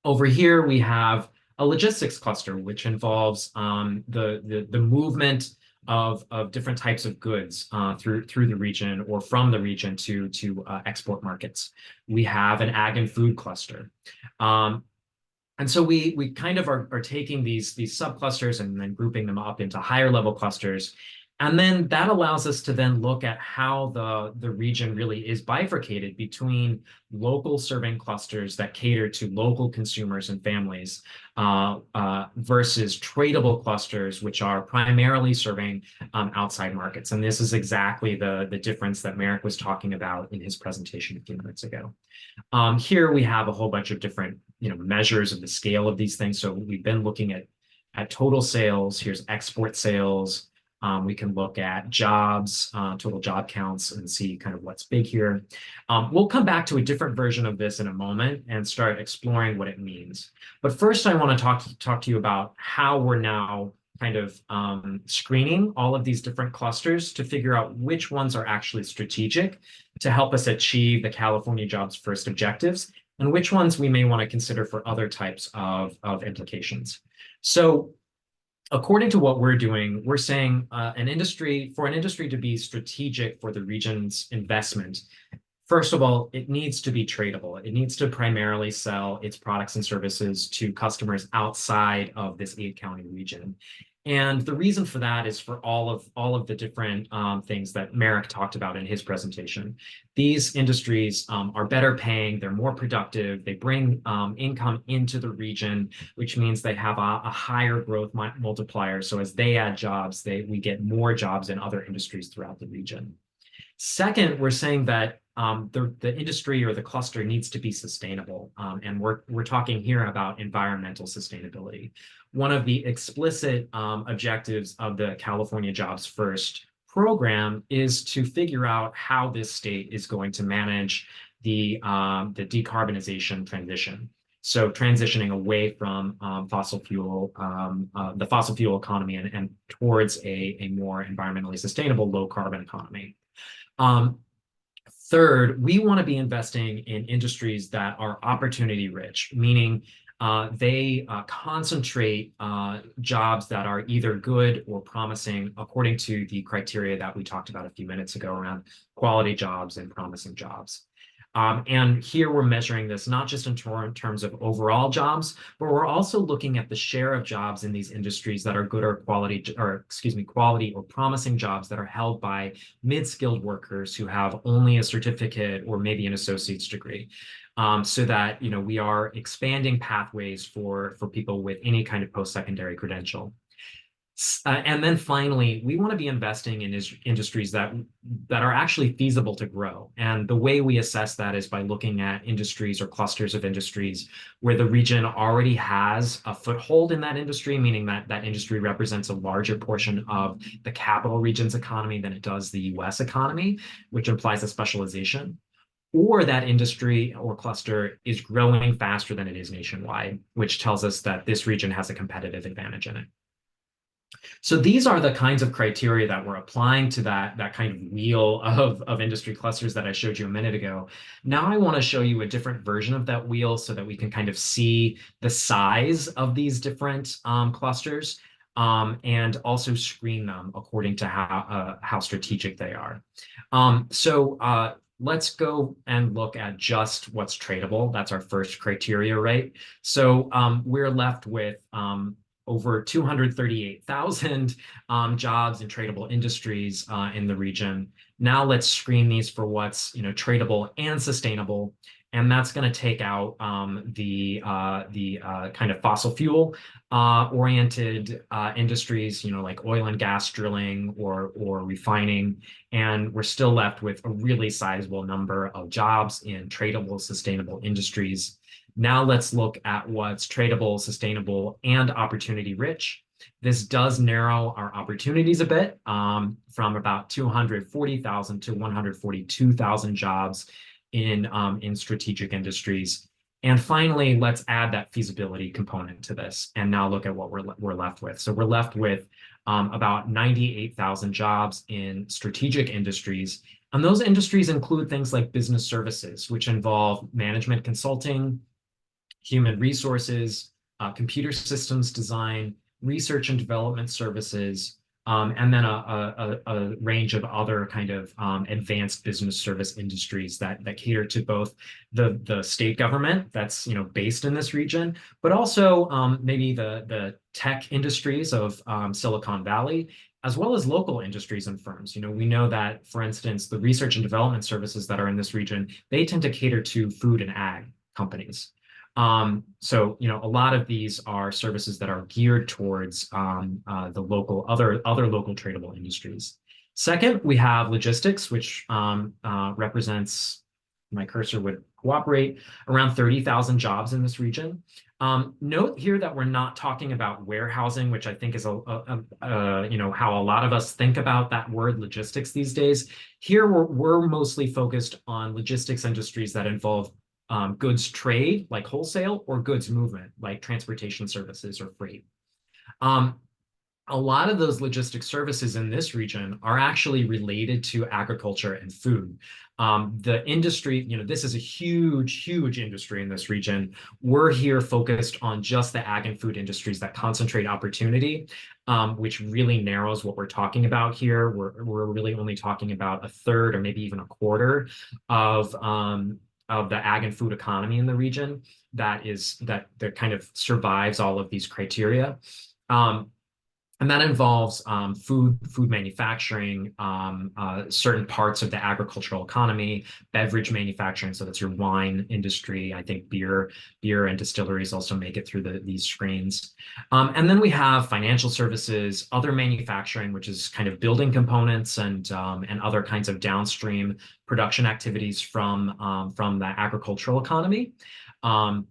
Over here, we have a logistics cluster, which involves the movement of different types of goods through the region or from the region to export markets. We have an ag and food cluster. And so we kind of are taking these subclusters and then grouping them up into higher level clusters. And then that allows us to then look at how the region really is bifurcated between local serving clusters that cater to local consumers and families versus tradable clusters, which are primarily serving outside markets. And this is exactly the difference that Merrick was talking about in his presentation a few minutes ago. Here we have a whole bunch of different measures of the scale of these things. So we've been looking at total sales. Here's export sales. We can look at jobs, total job counts, and see kind of what's big here. We'll come back to a different version of this in a moment and start exploring what it means. But first, I want to talk to you about how we're now kind of screening all of these different clusters to figure out which ones are actually strategic to help us achieve the California Jobs First objectives, and which ones we may want to consider for other types of implications. So according to what we're doing, we're saying for an industry to be strategic for the region's investment, first of all, it needs to be tradable. It needs to primarily sell its products and services to customers outside of this 8-county region. And the reason for that is for all of the different things that Merrick talked about in his presentation. These industries are better paying, they're more productive, they bring income into the region, which means they have a higher growth multiplier. So as they add jobs, we get more jobs in other industries throughout the region. Second, we're saying that the industry or the cluster needs to be sustainable. And we're talking here about environmental sustainability. One of the explicit objectives of the California Jobs First program is to figure out how this state is going to manage the decarbonization transition. So transitioning away from the fossil fuel economy and towards a more environmentally sustainable, low carbon economy. Third, we want to be investing in industries that are opportunity rich, meaning they concentrate jobs that are either good or promising according to the criteria that we talked about a few minutes ago around quality jobs and promising jobs. And here we're measuring this not just in terms of overall jobs, but we're also looking at the share of jobs in these industries that are good or quality or promising jobs that are held by mid-skilled workers who have only a certificate or maybe an associate's degree. So that we are expanding pathways for people with any kind of post-secondary credential. And then finally, we want to be investing in industries that are actually feasible to grow. And the way we assess that is by looking at industries or clusters of industries where the region already has a foothold in that industry, meaning that that industry represents a larger portion of the capital region's economy than it does the US economy, which implies a specialization. Or that industry or cluster is growing faster than it is nationwide, which tells us that this region has a competitive advantage in it. So these are the kinds of criteria that we're applying to that kind of wheel of industry clusters that I showed you a minute ago. Now I want to show you a different version of that wheel so that we can kind of see the size of these different clusters and also screen them according to how strategic they are. Let's go and look at just what's tradable. That's our first criteria, right? So we're left with over 238,000 jobs in tradable industries in the region. Now let's screen these for what's tradable and sustainable, and that's going to take out the kind of fossil fuel oriented industries, like oil and gas drilling or refining, and we're still left with a really sizable number of jobs in tradable, sustainable industries. Now let's look at what's tradable, sustainable, and opportunity rich. This does narrow our opportunities a bit from about 240,000 to 142,000 jobs in strategic industries. And finally, let's add that feasibility component to this and now look at what we're left with. So we're left with about 98,000 jobs in strategic industries. And those industries include things like business services, which involve management consulting, human resources, computer systems design, research and development services, and then a range of other kind of advanced business service industries that cater to both the state government that's based in this region, but also maybe the tech industries of Silicon Valley, as well as local industries and firms. We know that, for instance, the research and development services that are in this region, they tend to cater to food and ag companies. So a lot of these are services that are geared towards the local other local tradable industries. Second, we have logistics, which represents, my cursor would cooperate, around 30,000 jobs in this region. Note here that we're not talking about warehousing, which I think is how a lot of us think about that word logistics these days. Here we're mostly focused on logistics industries that involve goods trade, like wholesale, or goods movement, like transportation services or freight. A lot of those logistics services in this region are actually related to agriculture and food. The industry, this is a huge, huge industry in this region. We're here focused on just the ag and food industries that concentrate opportunity, which really narrows what we're talking about here. We're really only talking about a third or maybe even a quarter of the ag and food economy in the region that kind of survives all of these criteria. And that involves food manufacturing, certain parts of the agricultural economy, beverage manufacturing, so that's your wine industry. I think beer and distilleries also make it through these screens. And then we have financial services, other manufacturing, which is kind of building components and other kinds of downstream production activities from the agricultural economy. And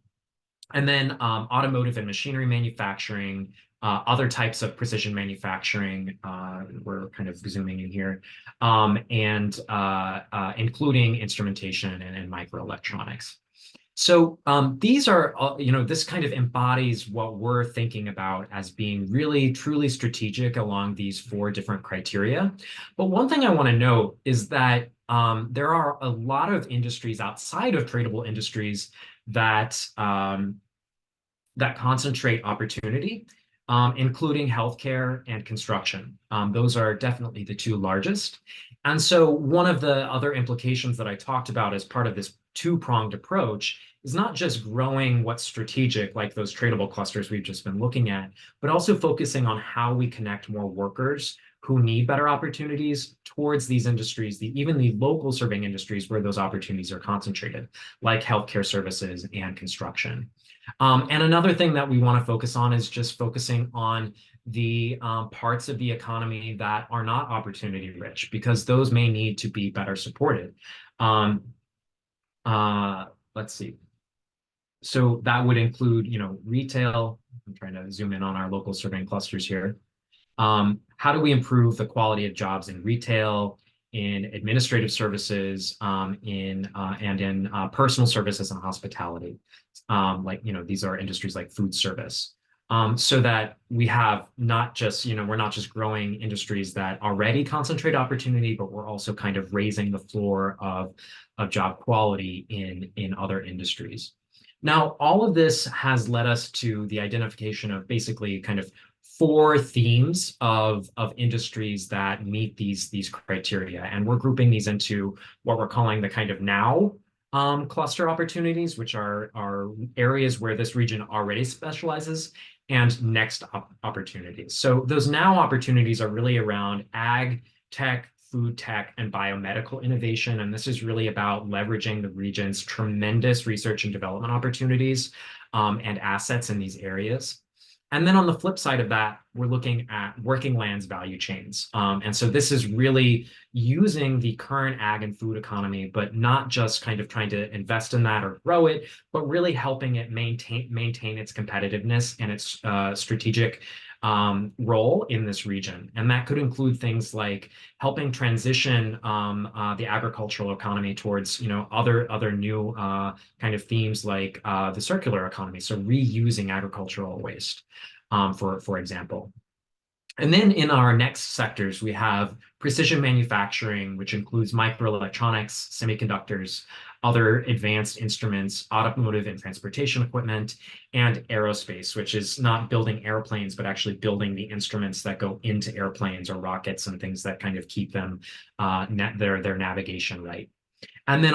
then automotive and machinery manufacturing, other types of precision manufacturing, we're kind of zooming in here, and including instrumentation and microelectronics. So these are, this kind of embodies what we're thinking about as being really, truly strategic along these 4 different criteria. But one thing I want to note is that there are a lot of industries outside of tradable industries that concentrate opportunity, including healthcare and construction. Those are definitely the 2 largest. And so one of the other implications that I talked about as part of this 2-pronged approach is not just growing what's strategic, like those tradable clusters we've just been looking at, but also focusing on how we connect more workers who need better opportunities towards these industries, even the local serving industries where those opportunities are concentrated, like healthcare services and construction. And another thing that we want to focus on is just focusing on the parts of the economy that are not opportunity rich, because those may need to be better supported. Let's see. So that would include, retail. I'm trying to zoom in on our local surveying clusters here. How do we improve the quality of jobs in retail, in administrative services, and in personal services and hospitality? These are industries like food service. So that we have not just, we're not just growing industries that already concentrate opportunity, but we're also kind of raising the floor of job quality in other industries. Now, all of this has led us to the identification of basically kind of 4 themes of industries that meet these criteria. And we're grouping these into what we're calling the kind of now cluster opportunities, which are areas where this region already specializes, and next opportunities. So those now opportunities are really around ag, tech, food tech, and biomedical innovation. And this is really about leveraging the region's tremendous research and development opportunities and assets in these areas. And then on the flip side of that, we're looking at working lands value chains. And so this is really using the current ag and food economy, but not just kind of trying to invest in that or grow it, but really helping it maintain its competitiveness and its strategic role in this region. And that could include things like helping transition the agricultural economy towards, other new kind of themes like the circular economy, so reusing agricultural waste, for example. And then in our next sectors, we have precision manufacturing, which includes microelectronics, semiconductors, other advanced instruments, automotive and transportation equipment, and aerospace, which is not building airplanes, but actually building the instruments that go into airplanes or rockets and things that kind of keep them their navigation right. And then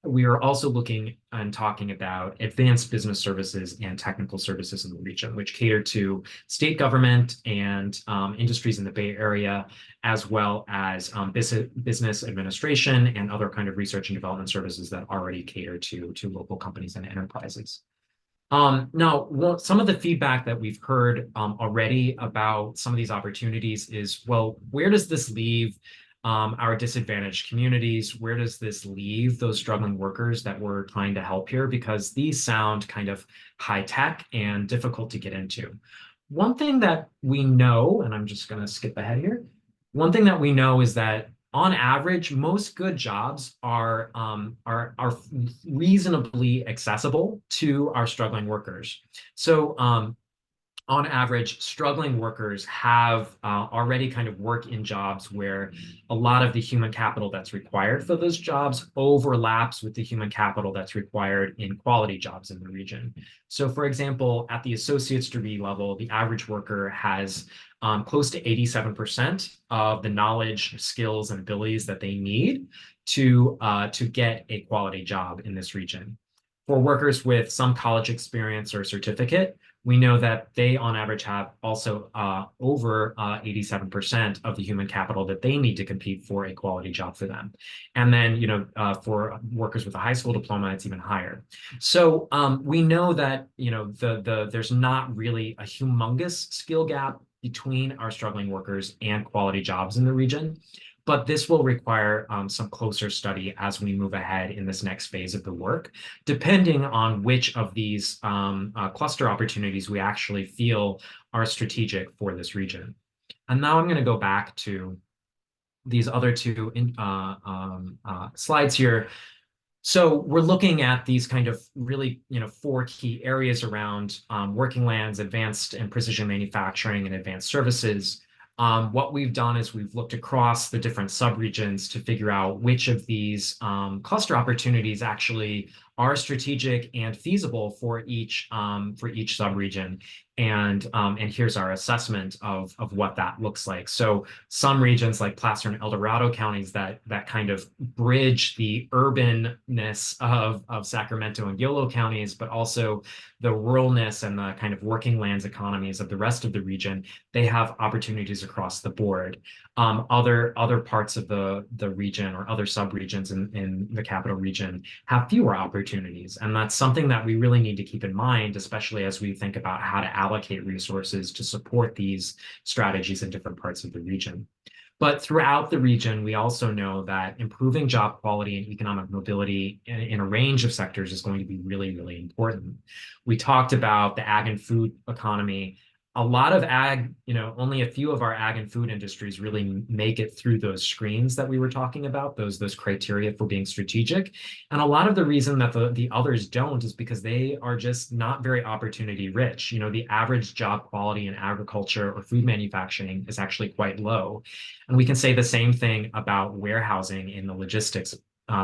we are also looking and talking about advanced business services and technical services in the region, which cater to state government and industries in the Bay Area, as well as business administration and other kind of research and development services that already cater to local companies and enterprises. Now, some of the feedback that we've heard already about some of these opportunities is, well, where does this leave our disadvantaged communities? Where does this leave those struggling workers that we're trying to help here? Because these sound kind of high tech and difficult to get into. One thing that we know, and I'm just going to skip ahead here. One thing that we know is that on average, most good jobs are reasonably accessible to our struggling workers. So on average, struggling workers have already kind of work in jobs where a lot of the human capital that's required for those jobs overlaps with the human capital that's required in quality jobs in the region. So for example, at the associate's degree level, the average worker has close to 87% of the knowledge, skills, and abilities that they need to get a quality job in this region. For workers with some college experience or certificate, we know that they on average have also over 87% of the human capital that they need to compete for a quality job for them. And then, for workers with a high school diploma, it's even higher. So we know that, there's not really a humongous skill gap between our struggling workers and quality jobs in the region. But this will require some closer study as we move ahead in this next phase of the work, depending on which of these cluster opportunities we actually feel are strategic for this region. And now I'm going to go back to these other 2 slides here. So we're looking at these kind of really, 4 key areas around working lands, advanced and precision manufacturing, and advanced services. What we've done is we've looked across the different subregions to figure out which of these cluster opportunities actually are strategic and feasible for each subregion. And here's our assessment of what that looks like. So some regions like Placer and El Dorado counties that kind of bridge the urbanness of Sacramento and Yolo counties, but also the ruralness and the kind of working lands economies of the rest of the region, they have opportunities across the board. Other parts of the region or other subregions in the capital region have fewer opportunities opportunities. And that's something that we really need to keep in mind, especially as we think about how to allocate resources to support these strategies in different parts of the region. But throughout the region, we also know that improving job quality and economic mobility in a range of sectors is going to be really, really important. We talked about the ag and food economy. A lot of ag, only a few of our ag and food industries really make it through those screens that we were talking about, those criteria for being strategic. And a lot of the reason that the others don't is because they are just not very opportunity rich. The average job quality in agriculture or food manufacturing is actually quite low. And we can say the same thing about warehousing in the logistics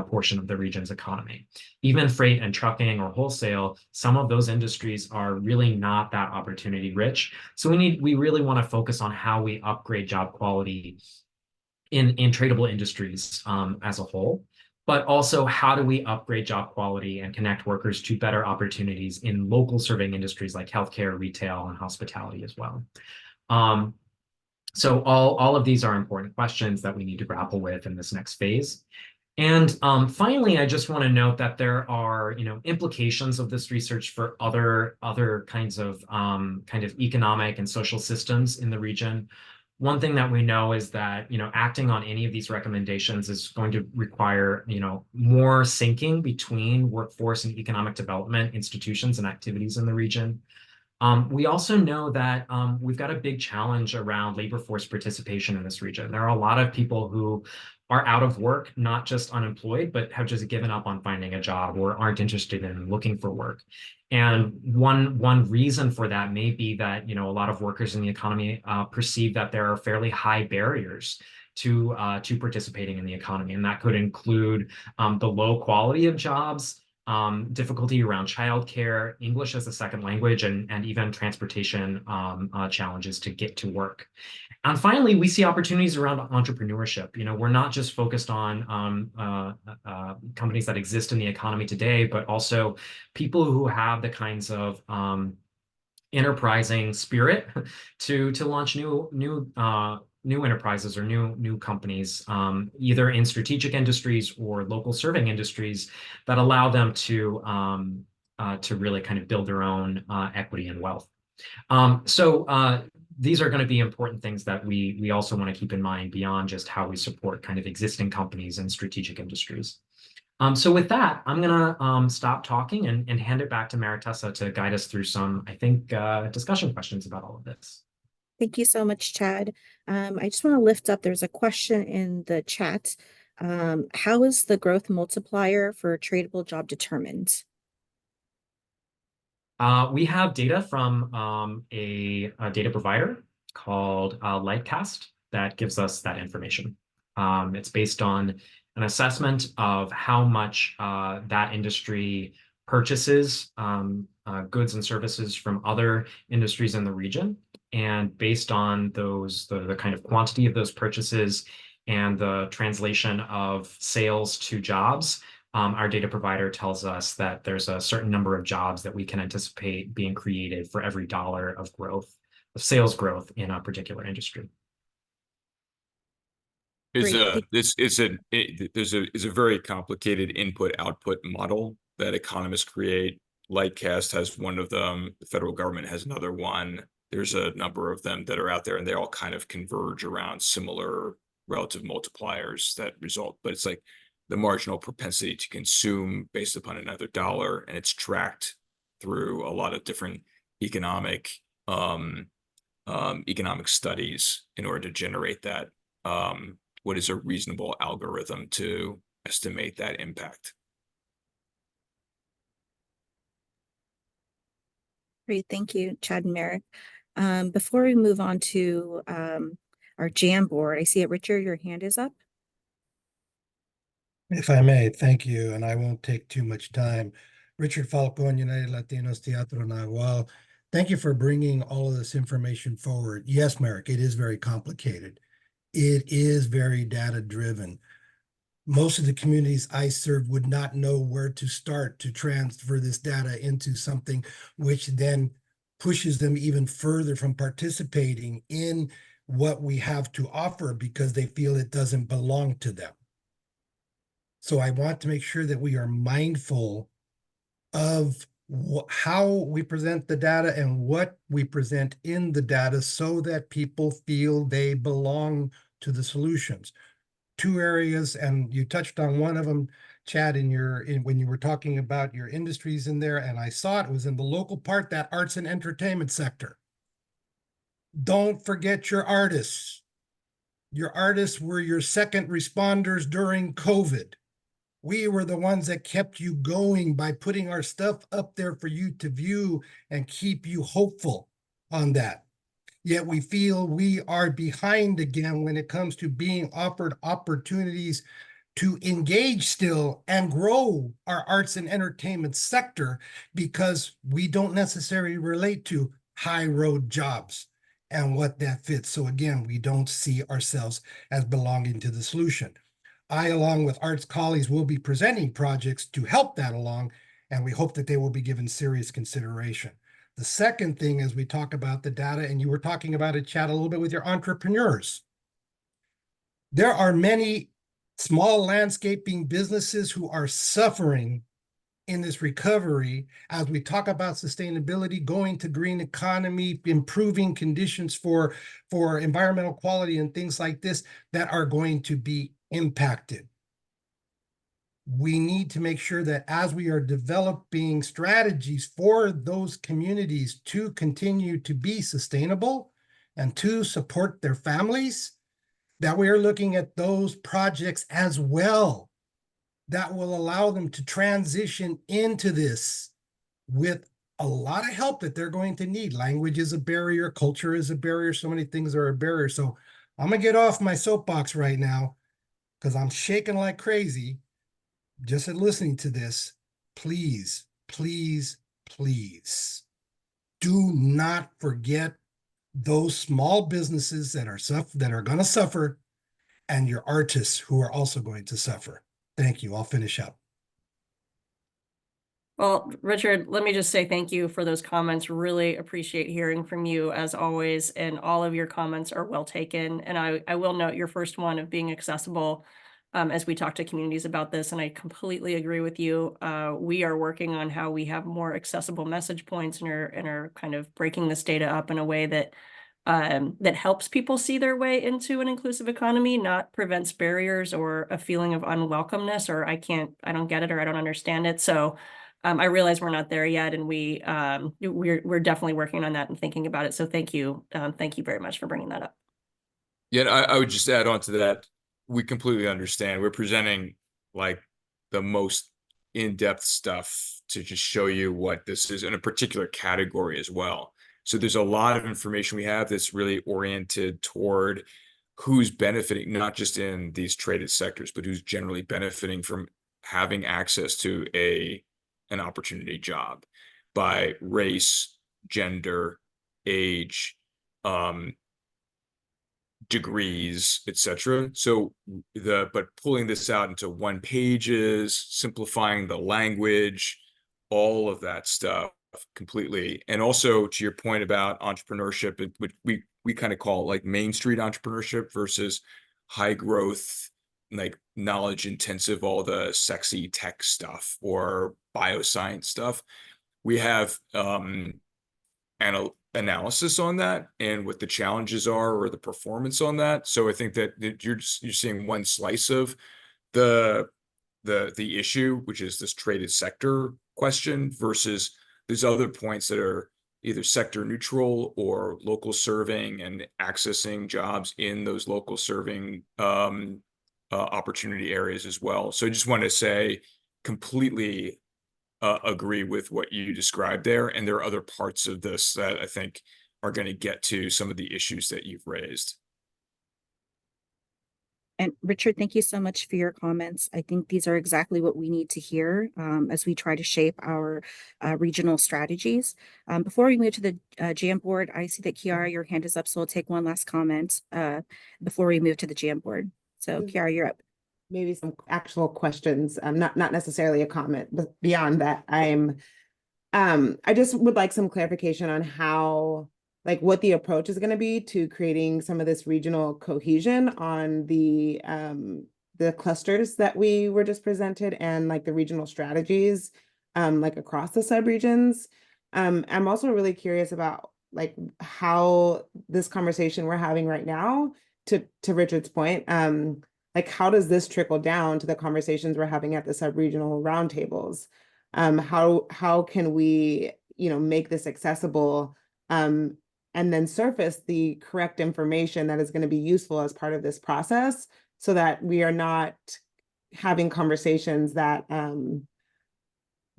portion of the region's economy. Even freight and trucking or wholesale, some of those industries are really not that opportunity rich. So we really want to focus on how we upgrade job quality in tradable industries as a whole, but also how do we upgrade job quality and connect workers to better opportunities in local serving industries like healthcare, retail, and hospitality as well. So all of these are important questions that we need to grapple with in this next phase. And finally, I just want to note that there are, implications of this research for other kinds of kind of economic and social systems in the region. One thing that we know is that, acting on any of these recommendations is going to require, more syncing between workforce and economic development institutions and activities in the region. We also know that we've got a big challenge around labor force participation in this region. There are a lot of people who are out of work, not just unemployed, but have just given up on finding a job or aren't interested in looking for work. And one reason for that may be that, a lot of workers in the economy perceive that there are fairly high barriers to participating in the economy. And that could include the low quality of jobs, difficulty around childcare, English as a second language, and even transportation challenges to get to work. And finally, we see opportunities around entrepreneurship. We're not just focused on companies that exist in the economy today, but also people who have the kinds of enterprising spirit to launch new enterprises or new companies, either in strategic industries or local serving industries that allow them to really kind of build their own equity and wealth. So these are going to be important things that we also want to keep in mind beyond just how we support kind of existing companies and strategic industries. So with that, I'm going to stop talking and hand it back to Maritessa to guide us through some, I think, discussion questions about all of this. Thank you so much, Chad. I just want to lift up, there's a question in the chat. How is the growth multiplier for a tradable job determined? We have data from a data provider called Lightcast that gives us that information. It's based on an assessment of how much that industry purchases goods and services from other industries in the region. And based on those, the kind of quantity of those purchases and the translation of sales to jobs, our data provider tells us that there's a certain number of jobs that we can anticipate being created for every dollar of growth, of sales growth in a particular industry. There's a very complicated input-output model that economists create. Lightcast has one of them. The federal government has another one. There's a number of them that are out there, and they all kind of converge around similar relative multipliers that result. But it's like the marginal propensity to consume based upon another dollar, and it's tracked through a lot of different economic studies in order to generate that. What is a reasonable algorithm to estimate that impact? Great, thank you, Chad and Merrick. Before we move on to our Jamboard, I see it, Richard, your hand is up. If I may, thank you, and I won't take too much time. Richard Falcon, United Latinos Teatro Nahual. Thank you for bringing all of this information forward. Yes, Merrick, it is very complicated. It is very data-driven. Most of the communities I serve would not know where to start to transfer this data into something which then pushes them even further from participating in what we have to offer because they feel it doesn't belong to them. So I want to make sure that we are mindful of how we present the data and what we present in the data so that people feel they belong to the solutions. Two areas, and you touched on one of them, Chad, when you were talking about your industries in there, and I saw it was in the local part, that arts and entertainment sector. Don't forget your artists. Your artists were your second responders during COVID. We were the ones that kept you going by putting our stuff up there for you to view and keep you hopeful on that. Yet we feel we are behind again when it comes to being offered opportunities to engage still and grow our arts and entertainment sector, because we don't necessarily relate to high road jobs and what that fits. So again, we don't see ourselves as belonging to the solution. I, along with arts colleagues, will be presenting projects to help that along, and we hope that they will be given serious consideration. The second thing, as we talk about the data, and you were talking about it, Chad, a little bit with your entrepreneurs. There are many small landscaping businesses who are suffering in this recovery as we talk about sustainability, going to green economy, improving conditions for environmental quality and things like this that are going to be impacted. We need to make sure that as we are developing strategies for those communities to continue to be sustainable and to support their families, that we are looking at those projects as well that will allow them to transition into this with a lot of help that they're going to need. Language is a barrier, culture is a barrier, so many things are a barrier. So I'm gonna get off my soapbox right now because I'm shaking like crazy just at listening to this. Please, please, please do not forget those small businesses that are going to suffer, and your artists who are also going to suffer. Thank you. I'll finish up. Well, Richard, let me just say thank you for those comments. Really appreciate hearing from you as always, and all of your comments are well taken. And I will note your first one of being accessible as we talk to communities about this, and I completely agree with you. We are working on how we have more accessible message points and are kind of breaking this data up in a way that that helps people see their way into an inclusive economy, not prevents barriers or a feeling of unwelcomeness or I don't get it or I don't understand it. So I realize we're not there yet, and we're definitely working on that and thinking about it. So thank you very much for bringing that up. Yeah, I would just add on to that. We completely understand. We're presenting like the most in-depth stuff to just show you what this is in a particular category as well. So there's a lot of information we have that's really oriented toward who's benefiting, not just in these traded sectors, but who's generally benefiting from having access to an opportunity job by race, gender, age, degrees, etc. So but pulling this out into one pages, simplifying the language, all of that stuff completely. And also to your point about entrepreneurship, which we kind of call it like Main Street entrepreneurship versus high growth, like knowledge intensive, all the sexy tech stuff or bioscience stuff. We have analysis on that and what the challenges are or the performance on that. So I think that you're seeing one slice of the issue, which is this traded sector question, versus these other points that are either sector neutral or local serving and accessing jobs in those local serving opportunity areas as well. So I just want to say completely agree with what you described there. And there are other parts of this that I think are going to get to some of the issues that you've raised. And Richard, thank you so much for your comments. I think these are exactly what we need to hear as we try to shape our regional strategies. Before we move to the Jamboard, I see that Kiara, your hand is up, so we'll take one last comment before we move to the Jamboard. So Kiara, you're up. Maybe some actual questions, not necessarily a comment, but beyond that, I just would like some clarification on how, like, what the approach is going to be to creating some of this regional cohesion on the clusters that we were just presented and like the regional strategies. like across the subregions. I'm also really curious about like how this conversation we're having right now, to Richard's point, like how does this trickle down to the conversations we're having at the sub-regional roundtables? How can we, you know, make this accessible, and then surface the correct information that is going to be useful as part of this process, so that we are not having conversations that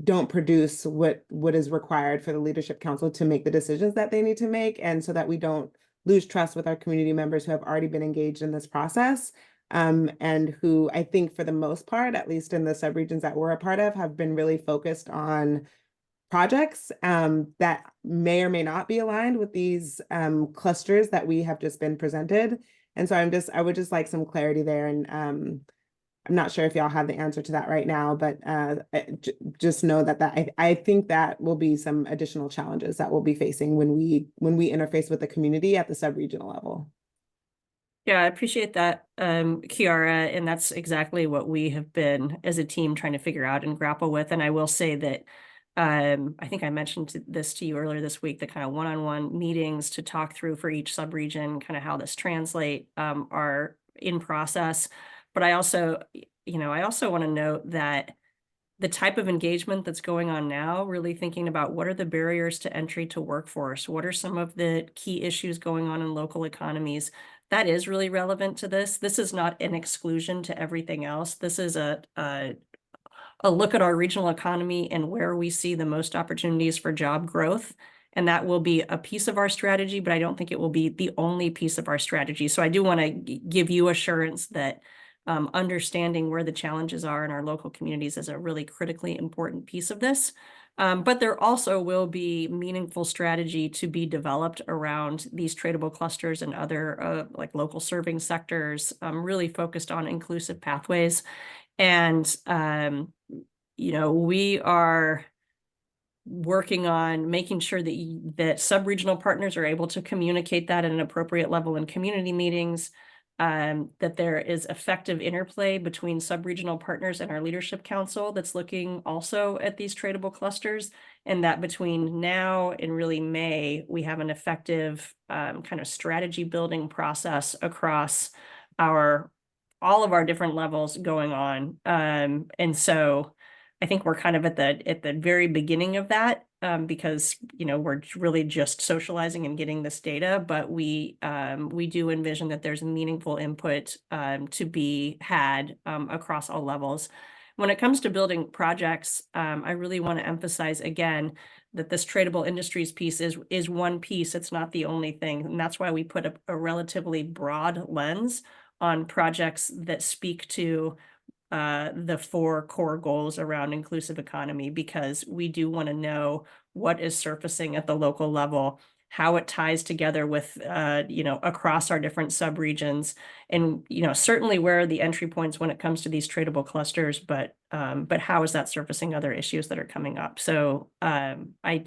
don't produce what is required for the Leadership Council to make the decisions that they need to make, and so that we don't lose trust with our community members who have already been engaged in this process, and who I think for the most part, at least in the subregions that we're a part of, have been really focused on projects that may or may not be aligned with these clusters that we have just been presented. And so I would just like some clarity there. And I'm not sure if y'all have the answer to that right now, but just know that I think that will be some additional challenges that we'll be facing when we interface with the community at the sub-regional level. Yeah, I appreciate that, Kiara, and that's exactly what we have been as a team trying to figure out and grapple with. And I will say that I think I mentioned this to you earlier this week, the kind of one-on-one meetings to talk through for each subregion, kind of how this translate are in process. But I also want to note that the type of engagement that's going on now, really thinking about what are the barriers to entry to workforce, what are some of the key issues going on in local economies, that is really relevant to this. This is not an exclusion to everything else. This is a look at our regional economy and where we see the most opportunities for job growth. And that will be a piece of our strategy, but I don't think it will be the only piece of our strategy. So I do want to give you assurance that understanding where the challenges are in our local communities is a really critically important piece of this. But there also will be meaningful strategy to be developed around these tradable clusters and other like local serving sectors, really focused on inclusive pathways. And, we are working on making sure that sub-regional partners are able to communicate that at an appropriate level in community meetings, that there is effective interplay between sub-regional partners and our leadership council that's looking also at these tradable clusters, and that between now and really May, we have an effective kind of strategy building process across all of our different levels going on. And so I think we're kind of at the very beginning of that, because we're really just socializing and getting this data, but we do envision that there's meaningful input to be had across all levels. When it comes to building projects, I really want to emphasize again that this tradable industries piece is one piece. It's not the only thing, and that's why we put a relatively broad lens on projects that speak to the 4 core goals around inclusive economy, because we do want to know what is surfacing at the local level, how it ties together with, across our different subregions, and, certainly where are the entry points when it comes to these tradable clusters, but how is that surfacing other issues that are coming up? So I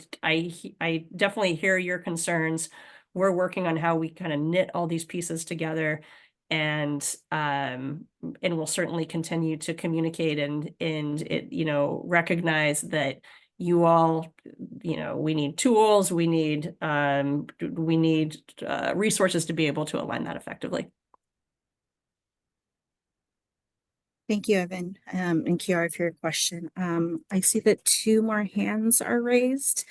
definitely hear your concerns. We're working on how we kind of knit all these pieces together, and we'll certainly continue to communicate and recognize that you all, we need tools, we need resources to be able to align that effectively. Thank you, Evan, and Kiara, for your question. I see that 2 more hands are raised.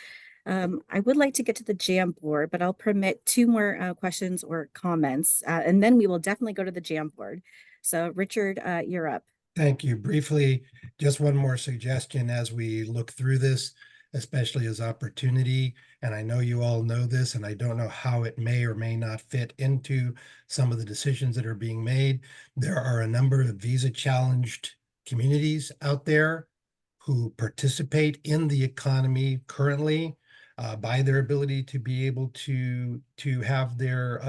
I would like to get to the jam board, but I'll permit 2 more questions or comments, and then we will definitely go to the jam board. So Richard, you're up. Thank you. Briefly, just one more suggestion as we look through this, especially as opportunity. And I know you all know this, and I don't know how it may or may not fit into some of the decisions that are being made. There are a number of visa challenged communities out there who participate in the economy currently by their ability to be able to have their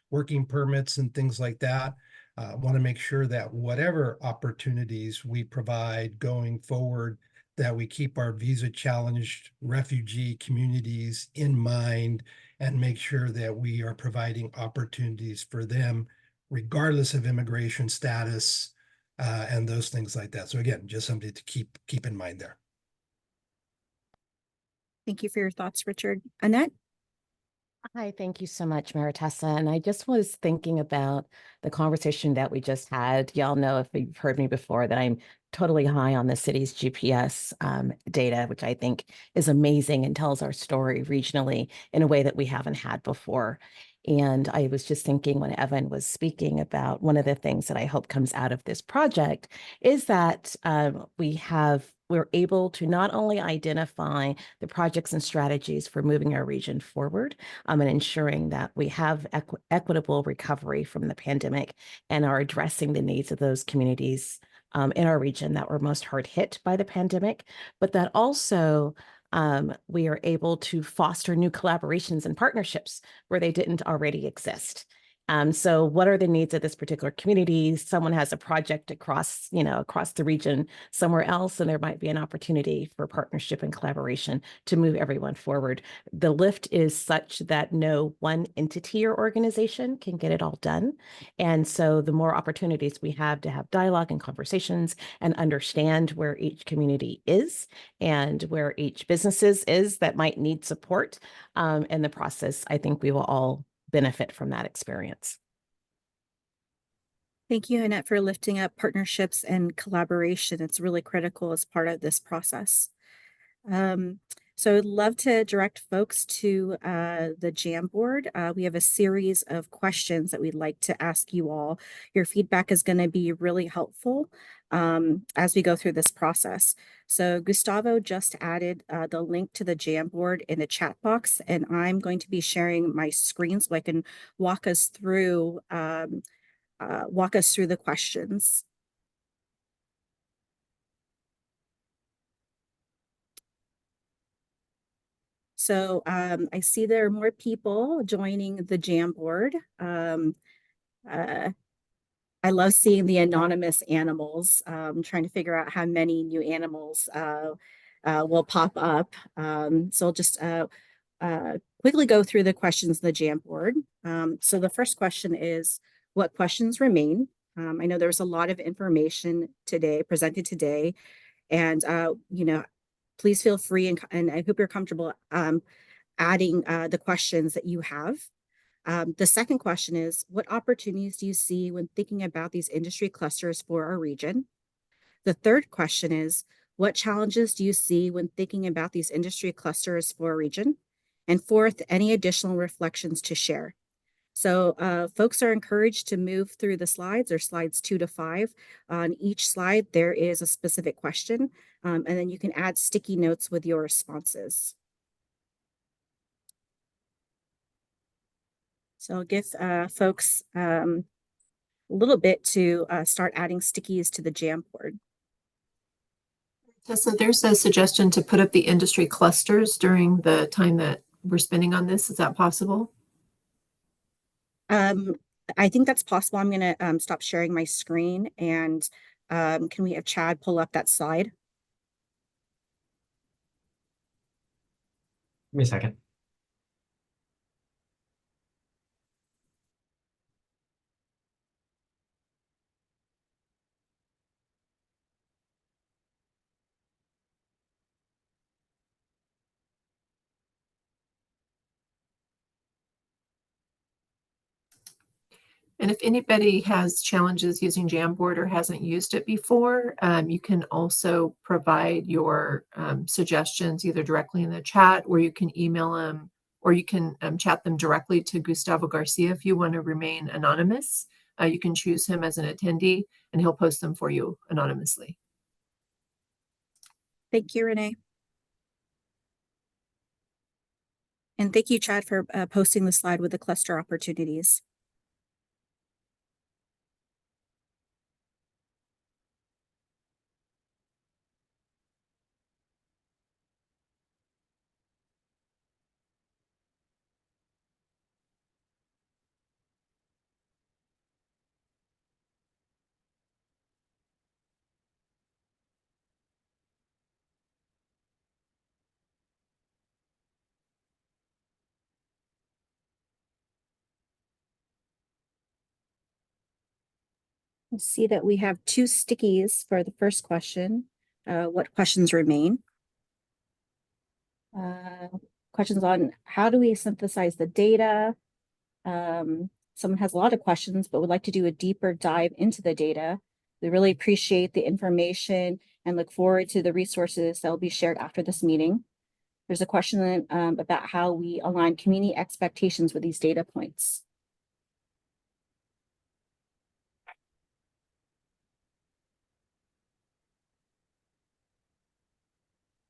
working permits and things like that. Want to make sure that whatever opportunities we provide going forward, that we keep our visa challenged refugee communities in mind and make sure that we are providing opportunities for them regardless of immigration status and those things like that. So again, just something to keep in mind there. Thank you for your thoughts, Richard. Annette? Hi, thank you so much, Maritessa. And I just was thinking about the conversation that we just had. Y'all know, if you've heard me before, that I'm totally high on the city's GPS data, which I think is amazing and tells our story regionally in a way that we haven't had before. And I was just thinking when Evan was speaking about one of the things that I hope comes out of this project is that we're able to not only identify the projects and strategies for moving our region forward, and ensuring that we have equitable recovery from the pandemic and are addressing the needs of those communities in our region that were most hard hit by the pandemic, but that also we are able to foster new collaborations and partnerships where they didn't already exist. So what are the needs of this particular community? Someone has a project across the region somewhere else, and there might be an opportunity for partnership and collaboration to move everyone forward. The lift is such that no one entity or organization can get it all done. And so the more opportunities we have to have dialogue and conversations and understand where each community is and where each businesses is that might need support in the process, I think we will all benefit from that experience. Thank you, Annette, for lifting up partnerships and collaboration. It's really critical as part of this process. So I'd love to direct folks to the Jamboard. We have a series of questions that we'd like to ask you all. Your feedback is going to be really helpful as we go through this process. So Gustavo just added the link to the Jamboard in the chat box, and I'm going to be sharing my screen so I can walk us through the questions. So I see there are more people joining the Jamboard. I love seeing the anonymous animals. Trying to figure out how many new animals will pop up. So I'll just quickly go through the questions in the Jamboard. So the first question is, what questions remain? I know there's a lot of information presented today, and please feel free, and I hope you're comfortable adding the questions that you have. The second question is, what opportunities do you see when thinking about these industry clusters for our region? The third question is, what challenges do you see when thinking about these industry clusters for our region? And fourth, any additional reflections to share? So folks are encouraged to move through the slides, or slides 2 to 5. On each slide, there is a specific question, and then you can add sticky notes with your responses. So I'll give folks a little bit to start adding stickies to the Jamboard. Tessa, there's a suggestion to put up the industry clusters during the time that we're spending on this. Is that possible? I think that's possible. I'm going to stop sharing my screen, and can we have Chad pull up that slide? Give me a second. And if anybody has challenges using Jamboard or hasn't used it before, you can also provide your suggestions either directly in the chat, or you can email them, or you can chat them directly to Gustavo Garcia if you want to remain anonymous. You can choose him as an attendee, and he'll post them for you anonymously. Thank you, Renee. And thank you, Chad, for posting the slide with the cluster opportunities. I see that we have 2 stickies for the first question. What questions remain? Questions on how do we synthesize the data? Someone has a lot of questions, but would like to do a deeper dive into the data. We really appreciate the information and look forward to the resources that will be shared after this meeting. There's a question about how we align community expectations with these data points.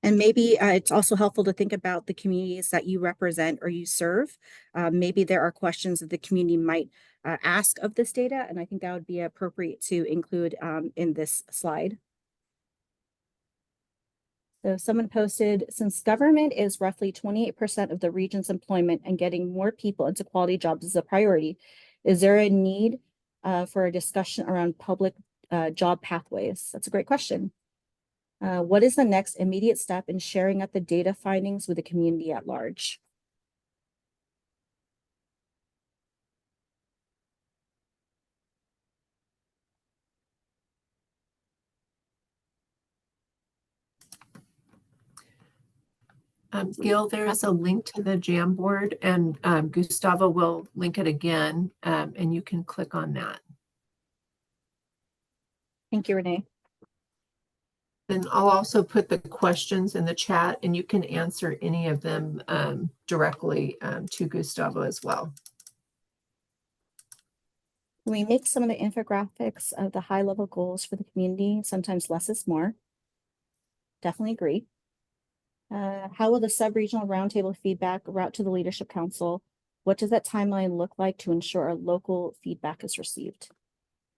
And maybe it's also helpful to think about the communities that you represent or you serve. Maybe there are questions that the community might ask of this data, and I think that would be appropriate to include in this slide. So someone posted, since government is roughly 28% of the region's employment and getting more people into quality jobs is a priority, is there a need for a discussion around public job pathways? That's a great question. What is the next immediate step in sharing up the data findings with the community at large? Gil, there is a link to the Jamboard, and Gustavo will link it again, and you can click on that. Thank you, Renee. Then I'll also put the questions in the chat, and you can answer any of them directly to Gustavo as well. When we make some of the infographics of the high-level goals for the community, sometimes less is more. Definitely agree. How will the sub-regional roundtable feedback route to the Leadership Council? What does that timeline look like to ensure our local feedback is received?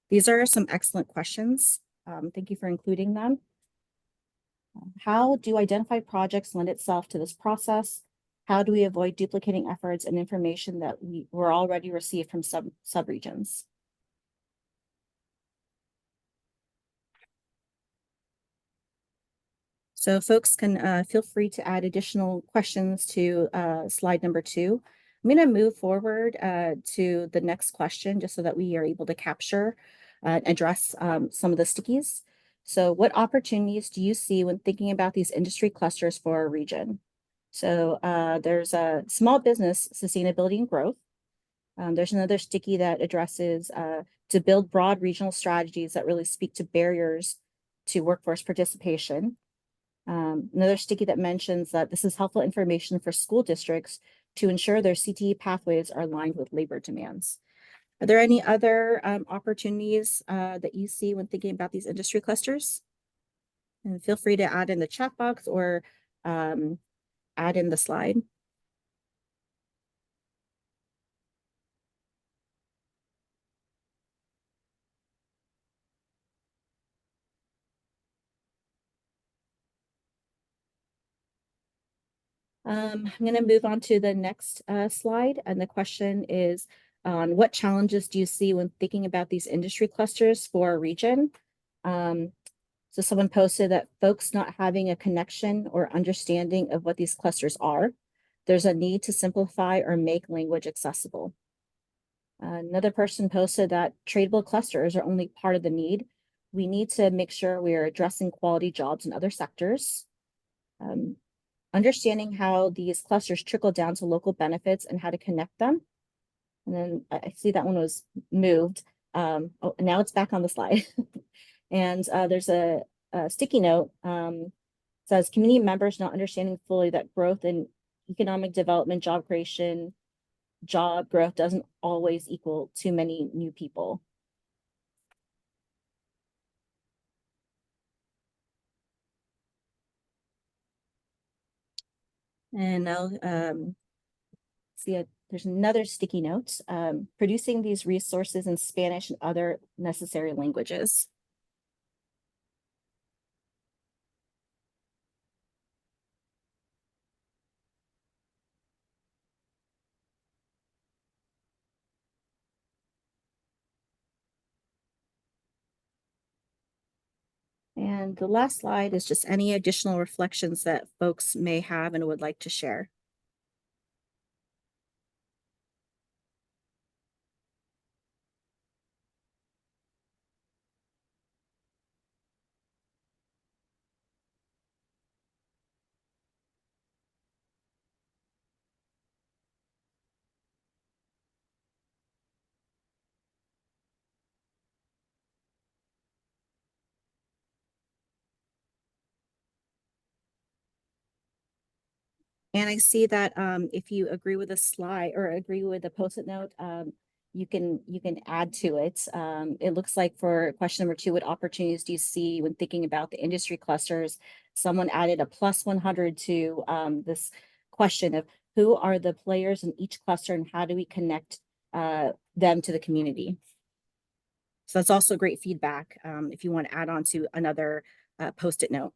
These are some excellent questions. Thank you for including them. How do identified projects lend itself to this process? How do we avoid duplicating efforts and information that we were already received from sub-regions? So folks can feel free to add additional questions to slide number 2. I'm going to move forward to the next question just so that we are able to capture and address some of the stickies. So what opportunities do you see when thinking about these industry clusters for our region? So there's a small business sustainability and growth. There's another sticky that addresses to build broad regional strategies that really speak to barriers to workforce participation. Another sticky that mentions that this is helpful information for school districts to ensure their CTE pathways are aligned with labor demands. Are there any other opportunities that you see when thinking about these industry clusters? And feel free to add in the chat box or add in the slide. I'm going to move on to the next slide. And the question is, what challenges do you see when thinking about these industry clusters for a region? So someone posted that folks not having a connection or understanding of what these clusters are. There's a need to simplify or make language accessible. Another person posted that tradable clusters are only part of the need. We need to make sure we are addressing quality jobs in other sectors. Understanding how these clusters trickle down to local benefits and how to connect them. And then I see that one was moved. Oh, now it's back on the slide. And there's a sticky note says community members not understanding fully that growth in economic development, job creation, job growth doesn't always equal too many new people. And now see, there's another sticky note, producing these resources in Spanish and other necessary languages. And the last slide is just any additional reflections that folks may have and would like to share. And I see that if you agree with a slide or agree with the post-it note, you can add to it. It looks like for question number 2, what opportunities do you see when thinking about the industry clusters? Someone added a plus 100 to this question of who are the players in each cluster and how do we connect them to the community? So that's also great feedback if you want to add on to another post-it note.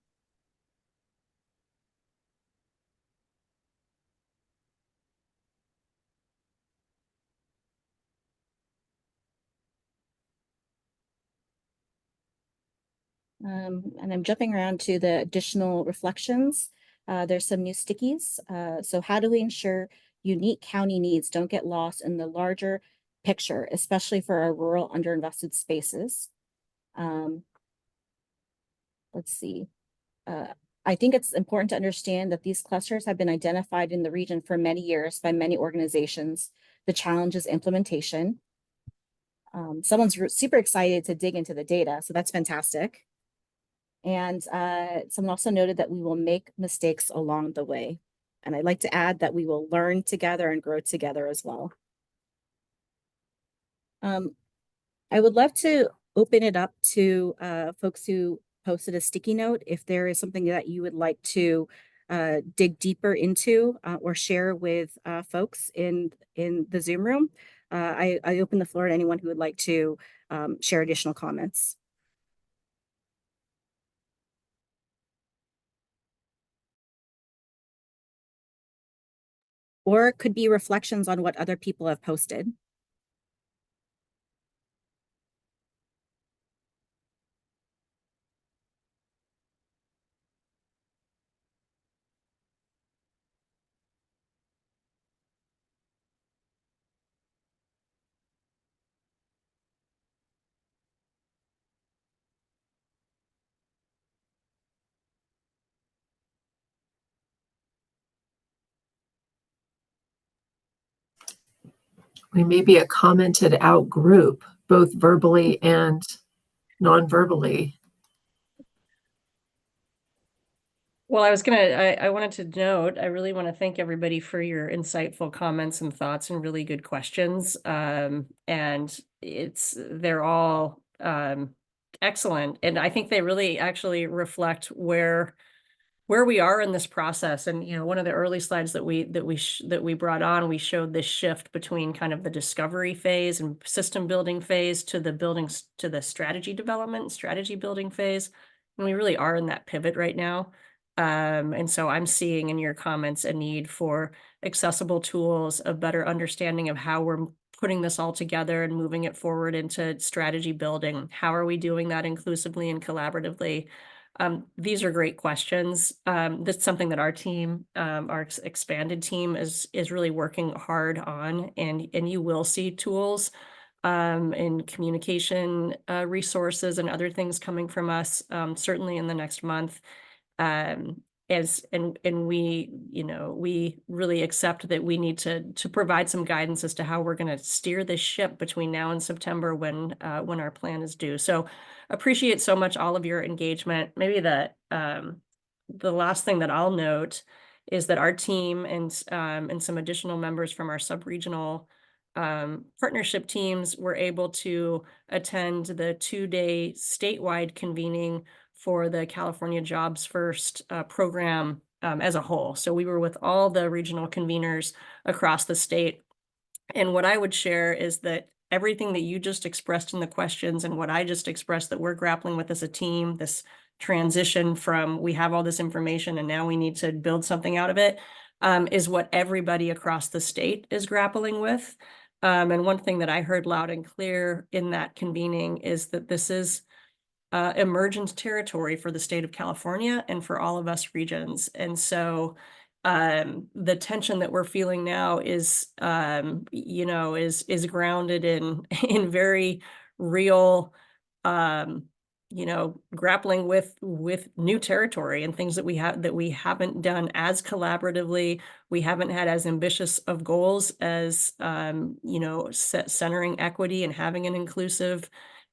And I'm jumping around to the additional reflections. There's some new stickies. So how do we ensure unique county needs don't get lost in the larger picture, especially for our rural underinvested spaces? Let's see. I think it's important to understand that these clusters have been identified in the region for many years by many organizations. The challenge is implementation. Someone's super excited to dig into the data, so that's fantastic. And someone also noted that we will make mistakes along the way. And I'd like to add that we will learn together and grow together as well. I would love to open it up to folks who posted a sticky note. If there is something that you would like to dig deeper into or share with folks in the Zoom room, I open the floor to anyone who would like to share additional comments. Or it could be reflections on what other people have posted. We may be a commented out group, both verbally and non-verbally. Well, I wanted to note, I really want to thank everybody for your insightful comments and thoughts and really good questions. And they're all excellent. And I think they really actually reflect where we are in this process. And, one of the early slides that we brought on, we showed this shift between kind of the discovery phase and system building phase to the strategy development, strategy building phase. And we really are in that pivot right now. And so I'm seeing in your comments a need for accessible tools, a better understanding of how we're putting this all together and moving it forward into strategy building. How are we doing that inclusively and collaboratively? These are great questions. This is something that our team, our expanded team is really working hard on, and you will see tools and communication resources and other things coming from us certainly in the next month. And we, we really accept that we need to provide some guidance as to how we're going to steer this ship between now and September when our plan is due. So appreciate so much all of your engagement. Maybe the last thing that I'll note is that our team and some additional members from our sub-regional partnership teams were able to attend the 2-day statewide convening for the California Jobs First program as a whole. So we were with all the regional conveners across the state. And what I would share is that everything that you just expressed in the questions and what I just expressed that we're grappling with as a team, this transition from we have all this information and now we need to build something out of it, is what everybody across the state is grappling with. And one thing that I heard loud and clear in that convening is that this is emergent territory for the state of California and for all of us regions. And so the tension that we're feeling now is, is grounded in very real, grappling with new territory and things that we haven't done as collaboratively. We haven't had as ambitious of goals as, centering equity and having an inclusive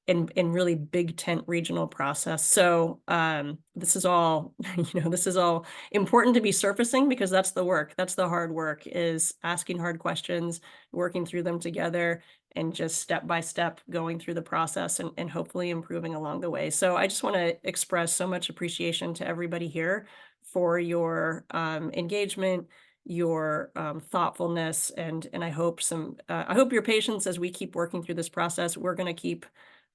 in really big tent regional process. So this is all, this is all important to be surfacing, because that's the work. That's the hard work, is asking hard questions, working through them together, and just step by step going through the process and hopefully improving along the way. So I just want to express so much appreciation to everybody here for your engagement, your thoughtfulness, and I hope I hope your patience as we keep working through this process. We're going to keep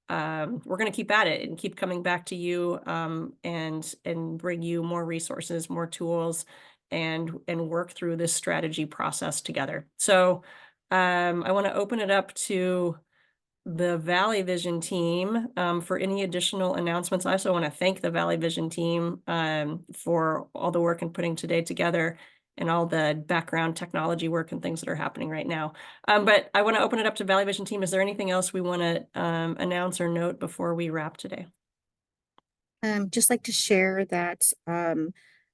at it and keep coming back to you and bring you more resources, more tools, and work through this strategy process together. So I want to open it up to the Valley Vision team for any additional announcements. I also want to thank the Valley Vision team for all the work in putting today together and all the background technology work and things that are happening right now. But I want to open it up to Valley Vision team. Is there anything else we want to announce or note before we wrap today? Just like to share that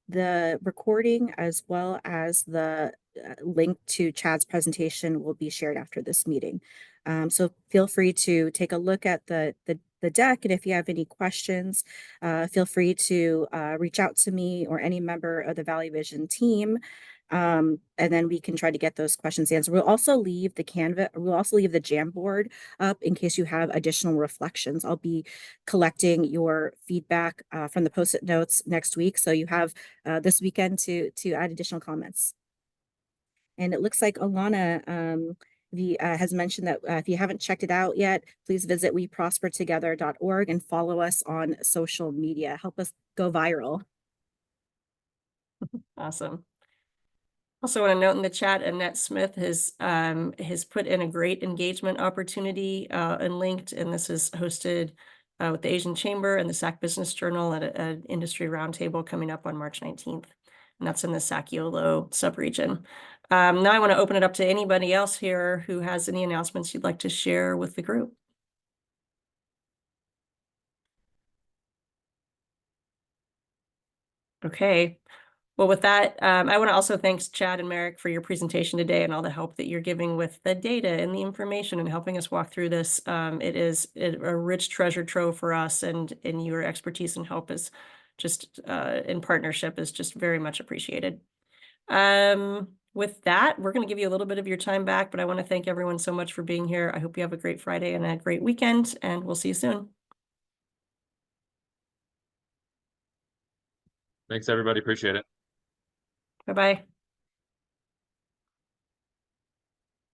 the recording as well as the link to Chad's presentation will be shared after this meeting. So feel free to take a look at the deck, and if you have any questions, feel free to reach out to me or any member of the Valley Vision team. And then we can try to get those questions answered. We'll also leave the Jamboard up in case you have additional reflections. I'll be collecting your feedback from the post-it notes next week, so you have this weekend to add additional comments. And it looks like Alana has mentioned that if you haven't checked it out yet, please visit weprospertogether.org and follow us on social media. Help us go viral. Awesome. Also want to note in the chat, Annette Smith has put in a great engagement opportunity and linked, and this is hosted with the Asian Chamber and the SAC Business Journal at an industry roundtable coming up on March 19th. And that's in the Sac-Yolo subregion. Now I want to open it up to anybody else here who has any announcements you'd like to share with the group. Okay. Well, with that, I want to also thank Chad and Merrick for your presentation today and all the help that you're giving with the data and the information and helping us walk through this. It is a rich treasure trove for us, and your expertise and help is just in partnership is just very much appreciated. With that, we're going to give you a little bit of your time back, but I want to thank everyone so much for being here. I hope you have a great Friday and a great weekend, and we'll see you soon. Thanks, everybody. Appreciate it. Bye-bye.